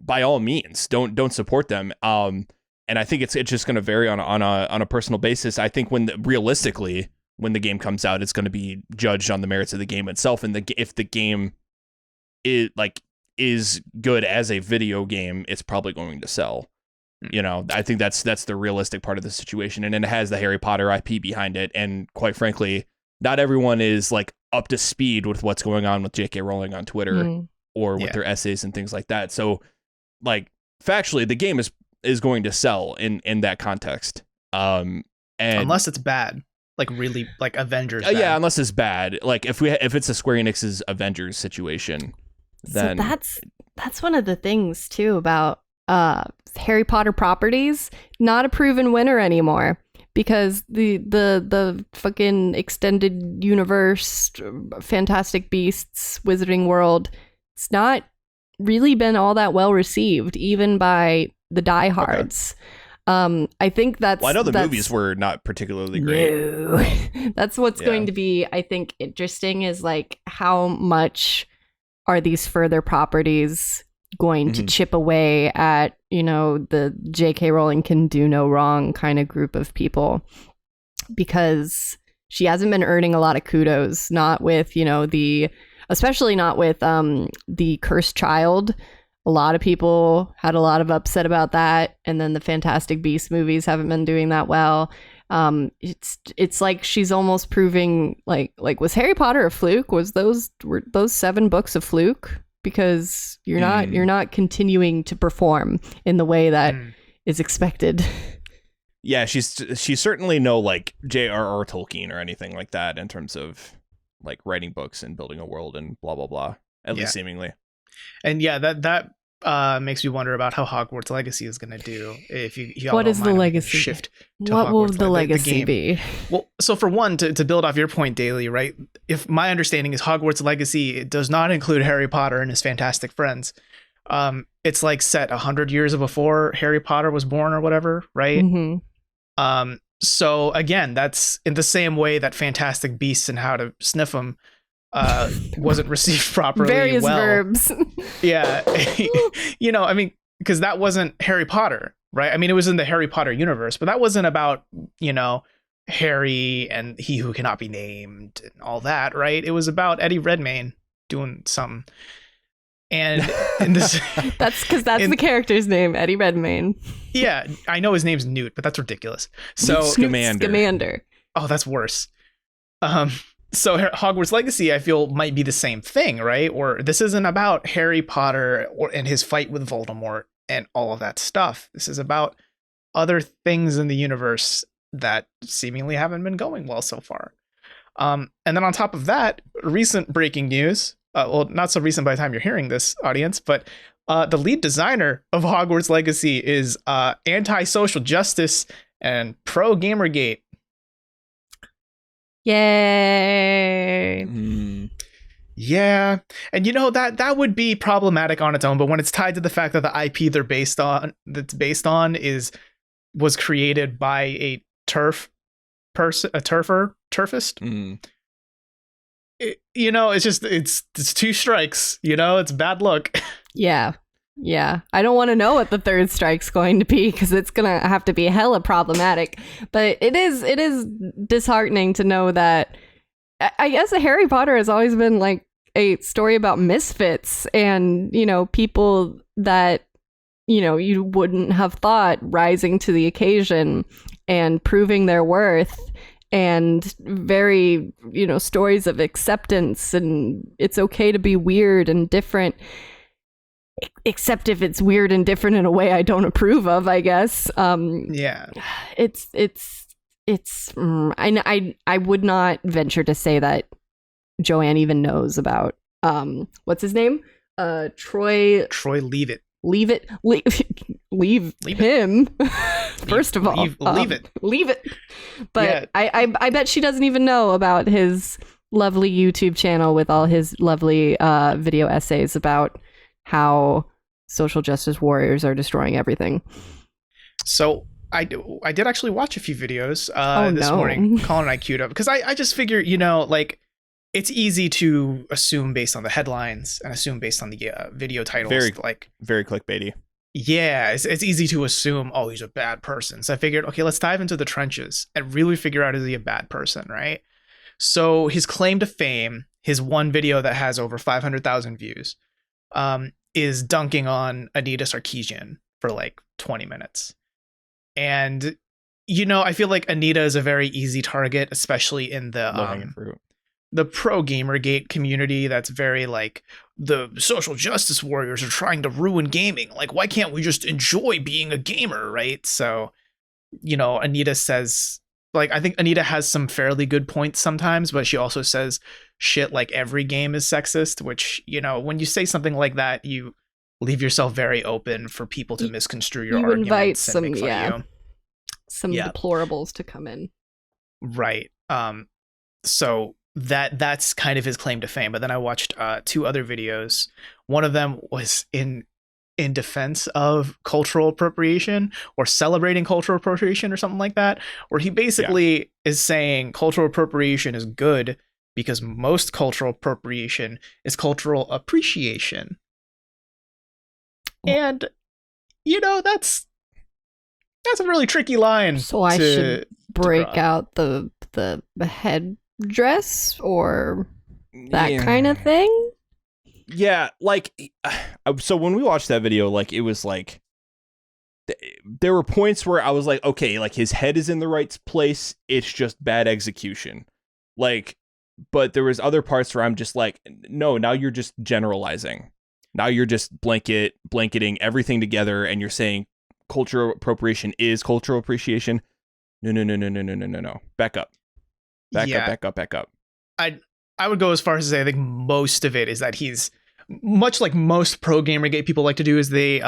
by all means, don't support them. And I think it's just going to vary on a personal basis. I think realistically, when the game comes out, it's going to be judged on the merits of the game itself, and if the game is good as a video game, it's probably going to sell. You know, I think that's the realistic part of the situation, and it has the Harry Potter IP behind it, and quite frankly, not everyone is, like, up to speed with what's going on with JK Rowling on Twitter or with their essays and things like that. So, like, factually, the game is going to sell in that context. And unless it's bad. Like, really, like Avengers. Yeah, unless it's bad. Like, if it's a Square Enix's Avengers situation, then so that's one of the things too about Harry Potter properties. Not a proven winner anymore, because the fucking extended universe, Fantastic Beasts, Wizarding World, it's not really been all that well received, even by the diehards. Okay. I think that's... Well, I know the movies were not particularly great. No. That's what's going to be, I think, interesting, is, like, how much are these further properties going to chip away at, you know, the JK Rowling can do no wrong kind of group of people, because she hasn't been earning a lot of kudos, not with, you know, especially not with the Cursed Child. A lot of people had a lot of upset about that, and then the Fantastic Beasts movies haven't been doing that well. It's like she's almost proving, like was Harry Potter a fluke? Were those 7 books a fluke? Because you're not continuing to perform in the way that is expected. Yeah, she's certainly no, like, J.R.R. Tolkien or anything like that in terms of, like, writing books and building a world and blah blah blah. At least seemingly. And yeah, that makes me wonder about how Hogwarts Legacy is going to do. If you all What don't is the mind, I'm gonna legacy? shift to What will Hogwarts the Legacy, legacy game. be? Well, so for one, to build off your point, Daily, right? If my understanding is Hogwarts Legacy, it does not include Harry Potter and his fantastic friends. It's like set 100 years before Harry Potter was born or whatever, right? Mm-hmm. So again, that's in the same way that Fantastic Beasts and How to Sniff 'Em wasn't received properly. Various well. verbs. Yeah. I mean, because that wasn't Harry Potter, right? I mean, it was in the Harry Potter universe, but that wasn't about, Harry and He Who Cannot Be Named and all that, right? It was about Eddie Redmayne doing something. And in this, that's because that's the character's name, Eddie Redmayne. Yeah, I know his name's Newt, but that's ridiculous. So Scamander. Oh, that's worse. So Hogwarts Legacy, I feel, might be the same thing, right? Or this isn't about Harry Potter and his fight with Voldemort and all of that stuff. This is about other things in the universe that seemingly haven't been going well so far. And then on top of that, recent breaking news. Well, not so recent by the time you're hearing this, audience, but the lead designer of Hogwarts Legacy is anti-social justice and pro-GamerGate. Yay. Yeah. And that would be problematic on its own, but when it's tied to the fact that the IP was created by a turfist. It's two strikes, it's bad luck. Yeah. I don't want to know what the third strike's going to be because it's going to have to be hella problematic. But it is disheartening to know that I guess Harry Potter has always been like a story about misfits and, people that, you wouldn't have thought rising to the occasion and proving their worth. And very, stories of acceptance and it's okay to be weird and different, except if it's weird and different in a way I don't approve of, I guess. Yeah. I would not venture to say that Joanne even knows about, what's his name? Troy Leavitt. Leave him. First of all, leave it. But yeah. I bet she doesn't even know about his lovely YouTube channel with all his lovely video essays about how social justice warriors are destroying everything. So I did actually watch a few videos this morning. Colin and I queued up because I just figure, it's easy to assume based on the headlines and assume based on the video titles. Very clickbaity. Yeah, it's easy to assume, oh, he's a bad person. So I figured, okay, let's dive into the trenches and really figure out, is he a bad person, right? So his claim to fame, his one video that has over 500,000 views, is dunking on Anita Sarkeesian for like 20 minutes. And, I feel like Anita is a very easy target, especially in the pro GamerGate community. That's very like, the social justice warriors are trying to ruin gaming. Like, why can't we just enjoy being a gamer, right? So, Anita says, like, I think Anita has some fairly good points sometimes, but she also says shit like every game is sexist, which, when you say something like that, you leave yourself very open for people to misconstrue your arguments. Invite some deplorables to come in. Right. So that's kind of his claim to fame. But then I watched two other videos. One of them was in defense of cultural appropriation or celebrating cultural appropriation or something like that, where he basically is saying cultural appropriation is good because most cultural appropriation is cultural appreciation. And that's a really tricky line. So I should break out the headdress or that kind of thing. Yeah, like, so when we watched that video, like, it was like, there were points where I was like, okay, like, his head is in the right place, it's just bad execution. Like, but there was other parts where I'm just like, no, now you're just generalizing. Now you're just blanketing everything together, and you're saying cultural appropriation is cultural appreciation. No. Back up. Back up. I would go as far as to say I think most of it is that he's much like most pro GamerGate people like to do, is they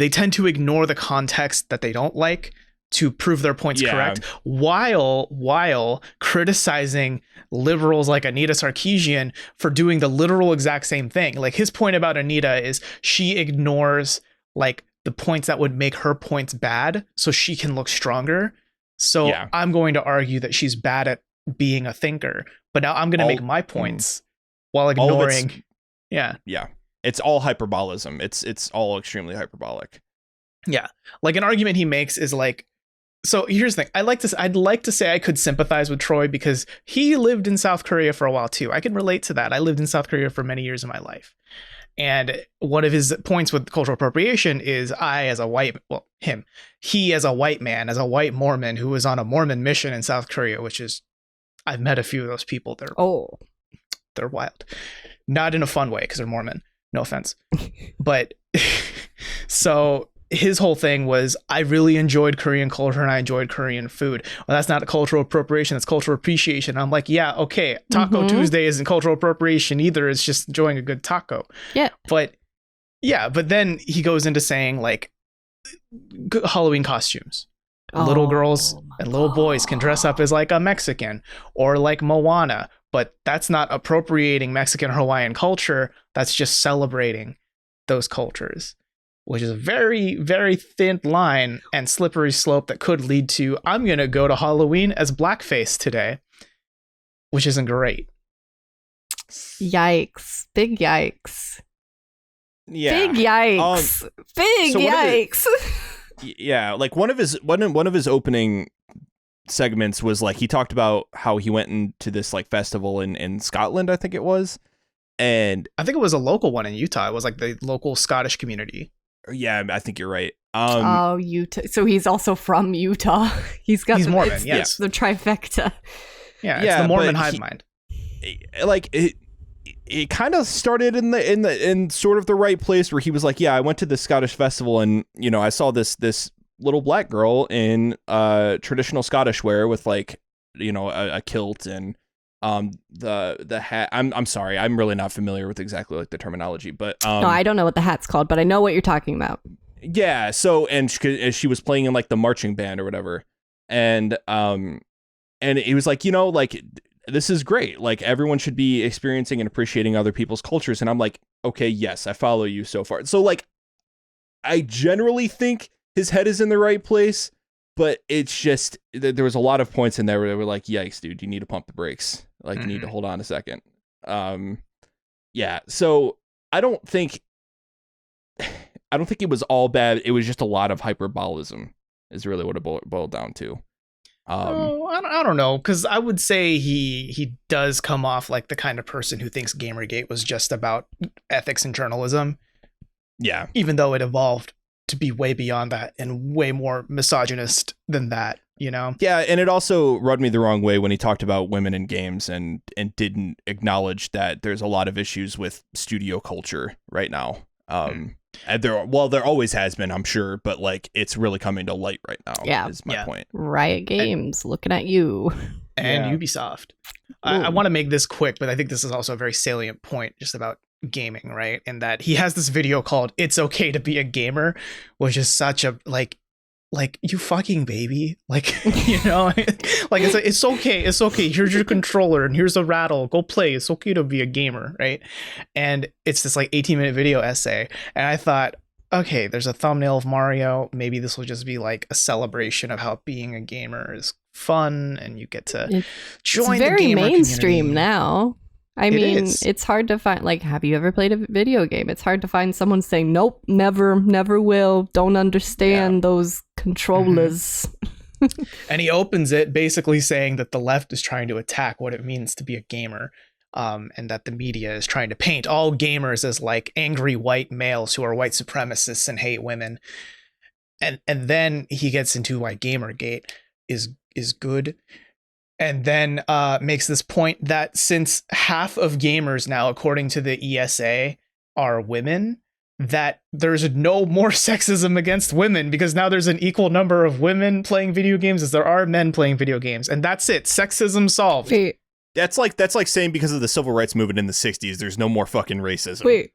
tend to ignore the context that they don't like to prove their points correct, while criticizing liberals like Anita Sarkeesian for doing the literal exact same thing. Like, his point about Anita is she ignores like the points that would make her points bad so she can look stronger. So I'm going to argue that she's bad at being a thinker, but now I'm going to make my points while ignoring. Yeah. It's all hyperbolism. It's all extremely hyperbolic. Yeah. Like, an argument he makes is like, so here's the thing. I'd like to say I could sympathize with Troy because he lived in South Korea for a while too. I can relate to that. I lived in South Korea for many years of my life. And one of his points with cultural appropriation is he as a white man, as a white Mormon who was on a Mormon mission in South Korea, which is, I've met a few of those people. They're wild. Not in a fun way because they're Mormon. No offense. But so his whole thing was, I really enjoyed Korean culture and I enjoyed Korean food. Well, that's not a cultural appropriation. It's cultural appreciation. And I'm like, yeah, okay. Taco Tuesday isn't cultural appropriation either. It's just enjoying a good taco. Yeah. But then he goes into saying like Halloween costumes. Little girls and little boys can dress up as like a Mexican or like Moana, but that's not appropriating Mexican or Hawaiian culture. That's just celebrating those cultures, which is a very, very thin line and slippery slope that could lead to, I'm going to go to Halloween as blackface today, which isn't great. Yikes. Big yikes. Yeah. Big yikes. Big yikes. Yeah, like one of his opening segments was like, he talked about how he went into this like festival in Scotland, I think it was. And I think it was a local one in Utah. It was like the local Scottish community. Yeah, I think you're right. Utah. So he's also from Utah. He's Mormon. Yes, the trifecta. Yeah, it's the Mormon hive mind. Like it kind of started in sort of the right place where he was like, yeah, I went to the Scottish festival and, you know, I saw this little black girl in traditional Scottish wear with like, you know, a kilt and the hat. I'm sorry, I'm really not familiar with exactly like the terminology, but no, I don't know what the hat's called, but I know what you're talking about. Yeah. So and she was playing in like the marching band or whatever, and he was like, you know, like, this is great. Like, everyone should be experiencing and appreciating other people's cultures. And I'm like, okay, yes, I follow you so far. So like, I generally think his head is in the right place, but it's just, there was a lot of points in there where they were like, yikes, dude, you need to pump the brakes. Like, you need to hold on a second. Yeah. So I don't think it was all bad. It was just a lot of hyperbolism is really what it boiled down to. I don't know, because I would say he does come off like the kind of person who thinks GamerGate was just about ethics and journalism. Yeah. Even though it evolved to be way beyond that and way more misogynist than that, you know? Yeah, and it also rubbed me the wrong way when he talked about women in games and didn't acknowledge that there's a lot of issues with studio culture right now. And there always has been, I'm sure, but like, it's really coming to light right now. Yeah, is my point. Riot Games, looking at you. And Ubisoft. I want to make this quick, but I think this is also a very salient point just about gaming, right? And that he has this video called "It's Okay to Be a Gamer," which is such a like you fucking baby, like, you know, like it's okay. Here's your controller and here's a rattle. Go play. It's okay to be a gamer, right? And it's this like 18-minute video essay, and I thought, okay, there's a thumbnail of Mario. Maybe this will just be like a celebration of how being a gamer is fun, and you get to join. It's very mainstream community. Now. I mean, it's hard to find, like, have you ever played a video game? It's hard to find someone saying, nope, never will, don't understand those controllers. Mm-hmm. And he opens it basically saying that the left is trying to attack what it means to be a gamer, and that the media is trying to paint all gamers as, like, angry white males who are white supremacists and hate women. And then he gets into why GamerGate is good. And then makes this point that since half of gamers now, according to the ESA, are women, that there's no more sexism against women because now there's an equal number of women playing video games as there are men playing video games. And that's it. Sexism solved. Wait, That's like saying because of the civil rights movement in the 60s, there's no more fucking racism. Wait,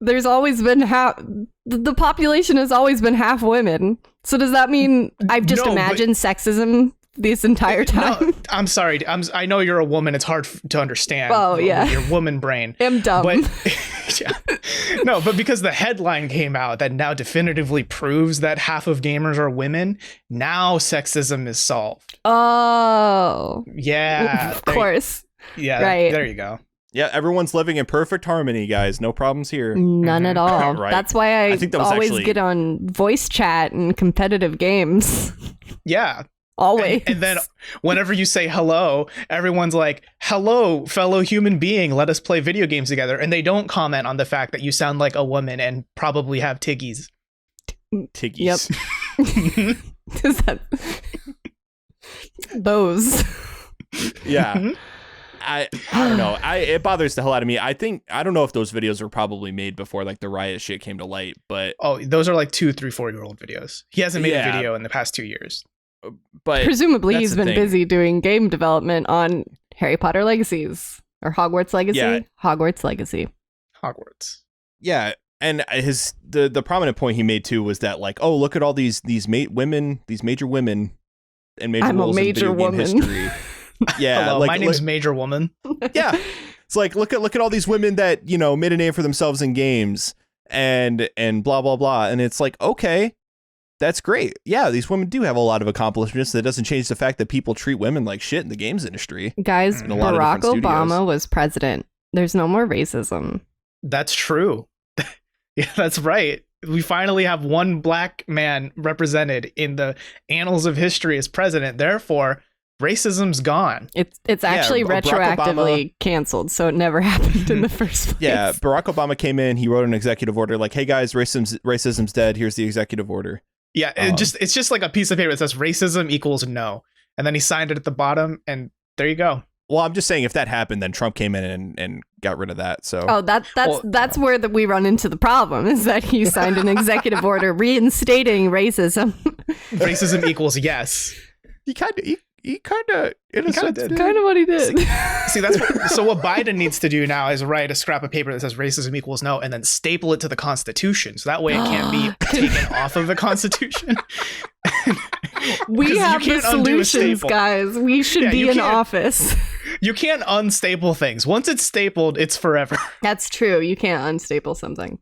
there's always been the population has always been half women. So does that mean I've just imagined sexism this entire time? No, I'm sorry. I know you're a woman. It's hard to understand. Oh, yeah. Your woman brain. I'm dumb. But, yeah. No, but because the headline came out that now definitively proves that half of gamers are women, now sexism is solved. Oh. Yeah. Of course. Yeah. Right. There you go. Yeah, everyone's living in perfect harmony, guys. No problems here. None at all. Right. That's why I think that was always actually- get on voice chat and competitive games. Yeah. Always. And then whenever you say hello, everyone's like, hello, fellow human being, let us play video games together. And they don't comment on the fact that you sound like a woman and probably have tiggies. Tiggies. Yep. Is that those? Yeah. I don't know. It bothers the hell out of me. I don't know if those videos were probably made before like the riot shit came to light, but Oh, those are like 2, 3, 4-year-old videos. He hasn't made Yeah. a video in the past 2 years. but Presumably that's he's the been thing. busy doing game development on Harry Potter Legacies or Hogwarts Legacy. Yeah. Hogwarts Legacy. Hogwarts. yeah, and the prominent point he made too was that like, oh, look at all these major women and major I'm a roles in major video game woman. history. Yeah, Hello, like, my name's Major Woman. yeah. It's like look at all these women that, you know, made a name for themselves in games and blah blah blah, and it's like, okay, that's great. Yeah, these women do have a lot of accomplishments. That doesn't change the fact that people treat women like shit in the games industry. Guys, In a lot of Barack different Obama studios. was president. There's no more racism. That's true. Yeah, that's right. We finally have one black man represented in the annals of history as president. Therefore, racism's gone. It's actually Barack retroactively canceled, so it never happened in the first place. Yeah, Barack Obama came in. He wrote an executive order like, "Hey guys, racism's dead. Here's the executive order." Yeah, it's just like a piece of paper that says racism equals no. And then he signed it at the bottom, and there you go. Well, I'm just saying, if that happened, then Trump came in and got rid of that. So Oh, that's where we run into the problem, is that he signed an executive order reinstating racism. Racism equals yes. he kind of in a sense did. did. Kind of what he did. See, so what Biden needs to do now is write a scrap of paper that says racism equals no, and then staple it to the Constitution. So that way it can't be taken off of the Constitution. We 'Cause have you the can't undo a solutions, staple. guys. We should Yeah, be you in can't- office. You can't unstaple things. Once it's stapled, it's forever. That's true. You can't unstaple something.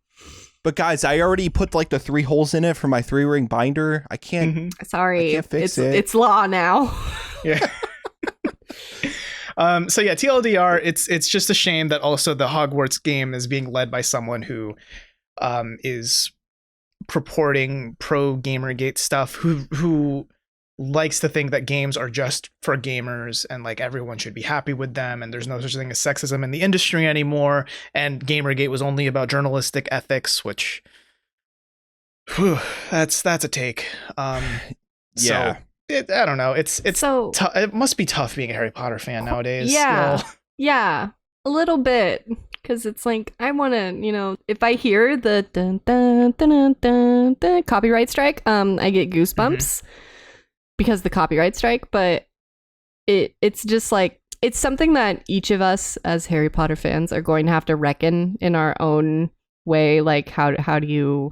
But guys, I already put like the 3 holes in it for my 3-ring binder. I can't. Mhm. Sorry. I can't fix it. It's law now. Yeah. So yeah, TLDR, it's just a shame that also the Hogwarts game is being led by someone who is purporting pro GamerGate stuff, who likes to think that games are just for gamers and like everyone should be happy with them, and there's no such thing as sexism in the industry anymore, and GamerGate was only about journalistic ethics, which that's a take. Yeah. I don't know. It's So it must be tough being a Harry Potter fan nowadays. Yeah. Y'all. yeah, a little bit. Because it's like, I want to, if I hear the dun, dun, dun, dun, dun, dun, copyright strike, I get goosebumps because the copyright strike. But it's just like, it's something that each of us as Harry Potter fans are going to have to reckon in our own way. Like, how do you,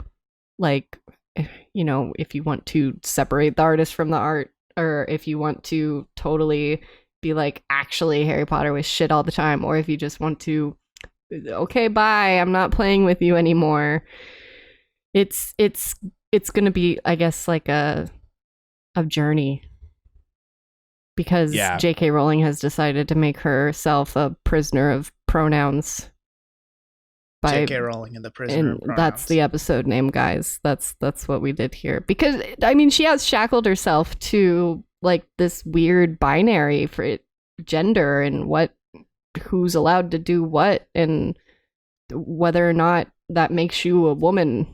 like, if you want to separate the artist from the art, or if you want to totally be like, actually Harry Potter was shit all the time, or if you just want to, okay, bye, I'm not playing with you anymore. It's gonna be, I guess, like a journey, because JK Rowling has decided to make herself a prisoner of pronouns. JK Rowling and the prisoner of pronouns. That's the episode name, guys. That's what we did here. Because I mean, she has shackled herself to like this weird binary for gender and who's allowed to do what, and whether or not that makes you a woman.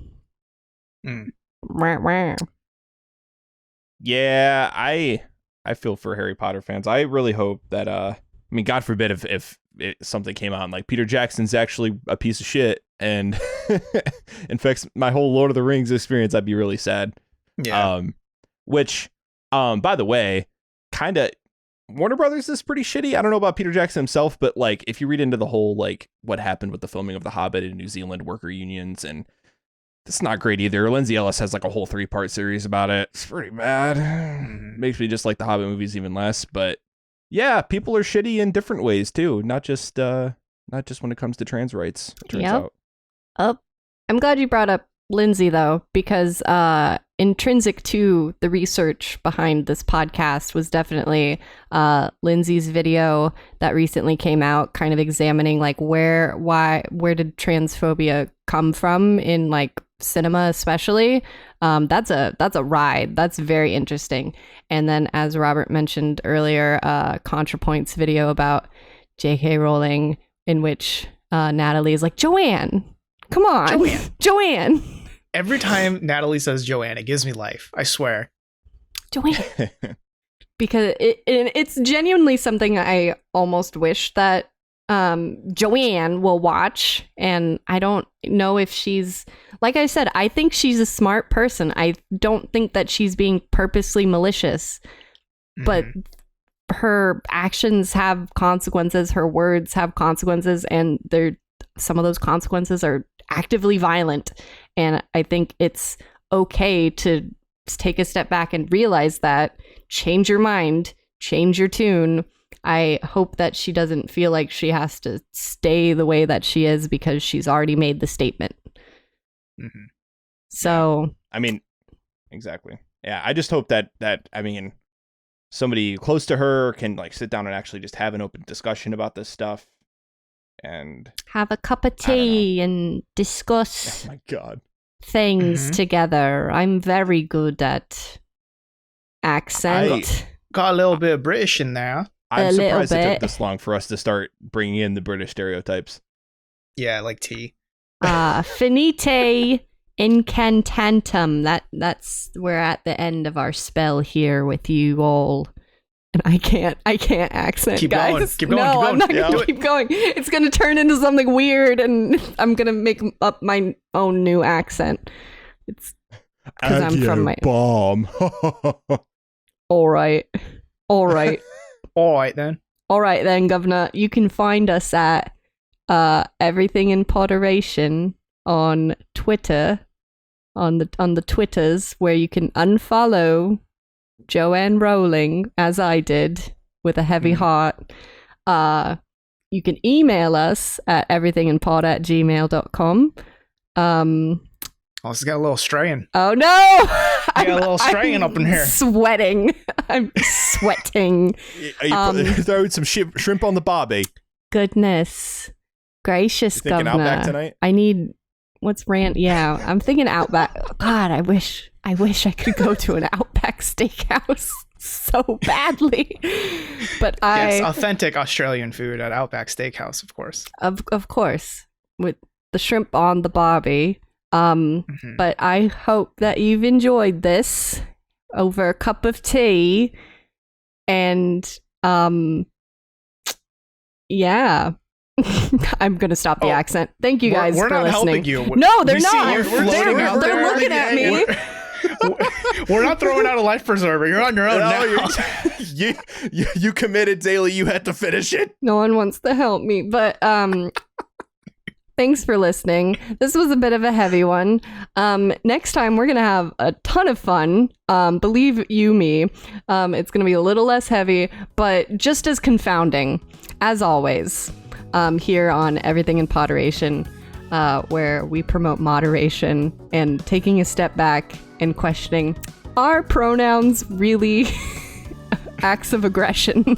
Yeah, I feel for Harry Potter fans. I really hope that I mean, God forbid if something came out and like Peter Jackson's actually a piece of shit and infects my whole Lord of the Rings experience, I'd be really sad. Yeah. Which by the way, kind of Warner Brothers is pretty shitty. I don't know about Peter Jackson himself, but like if you read into the whole like what happened with the filming of The Hobbit in New Zealand worker unions, and it's not great either. Lindsay Ellis has like a whole 3-part series about it. It's pretty bad. Makes me just like the Hobbit movies even less. But yeah, people are shitty in different ways too. Not just when it comes to trans rights. It turns out. Oh, I'm glad you brought up Lindsay though, because intrinsic to the research behind this podcast was definitely Lindsay's video that recently came out, kind of examining like where did transphobia come from in like cinema, especially. That's a ride. That's very interesting. And then, as Robert mentioned earlier, ContraPoint's video about JK Rowling, in which Natalie is like, Joanne, come on, Joanne. Every time Natalie says Joanne, it gives me life. I swear. Joanne. Because it's genuinely something I almost wish that Joanne will watch. And I don't know if she's, like I said, I think she's a smart person. I don't think that she's being purposely malicious. But her actions have consequences. Her words have consequences. And some of those consequences are actively violent. And I think it's okay to take a step back and realize that, change your mind, change your tune. I hope that she doesn't feel like she has to stay the way that she is because she's already made the statement. So, I mean, exactly. Yeah, I just hope that I mean, somebody close to her can like sit down and actually just have an open discussion about this stuff. And have a cup of tea and discuss oh my God. Things together. I'm very good at accent. Got a little bit of British in there. I'm surprised it took this long for us to start bringing in the British stereotypes. Yeah, like tea. Finite incantatum. That's we're at the end of our spell here with you all. And I can't accent, keep guys. Keep going. I'm not going to keep going. It's going to turn into something weird, and I'm going to make up my own new accent. It's because I'm from my bomb. All right. All right then, Governor. You can find us at Everything in Poderation on Twitter, on the Twitters, where you can unfollow Joanne Rowling, as I did, with a heavy heart. You can email us at everythinginpod@gmail.com. Oh, this got a little straying. Oh no! I got a little straying up in here. Sweating. I'm sweating. Are you throwing some shrimp on the barbie? Goodness gracious, Governor. Outback tonight? I need... What's rant? Yeah, I'm thinking Outback. God, I wish I could go to an Outback steakhouse so badly. But yes, authentic Australian food at Outback Steakhouse, of course. Of course, with the shrimp on the barbie. But I hope that you've enjoyed this over a cup of tea, and yeah. I'm gonna stop the accent. Thank you guys for listening. We're not helping you. No, they're not. They're looking at me. We're not throwing out a life preserver. You're on your own now. You committed, Daily. You had to finish it. No one wants to help me, but thanks for listening. This was a bit of a heavy one. Next time we're gonna have a ton of fun. Believe you me, it's gonna be a little less heavy, but just as confounding as always. Here on Everything in Poderation, where we promote moderation and taking a step back and questioning, are pronouns really acts of aggression?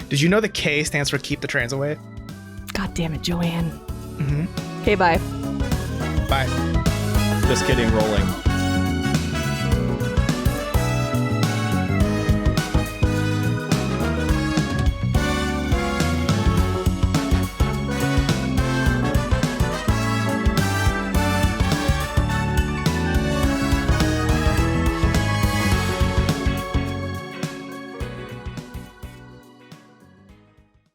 Did you know the K stands for keep the trans away? God damn it, Joanne. Okay, bye. Bye. Just kidding, Rolling.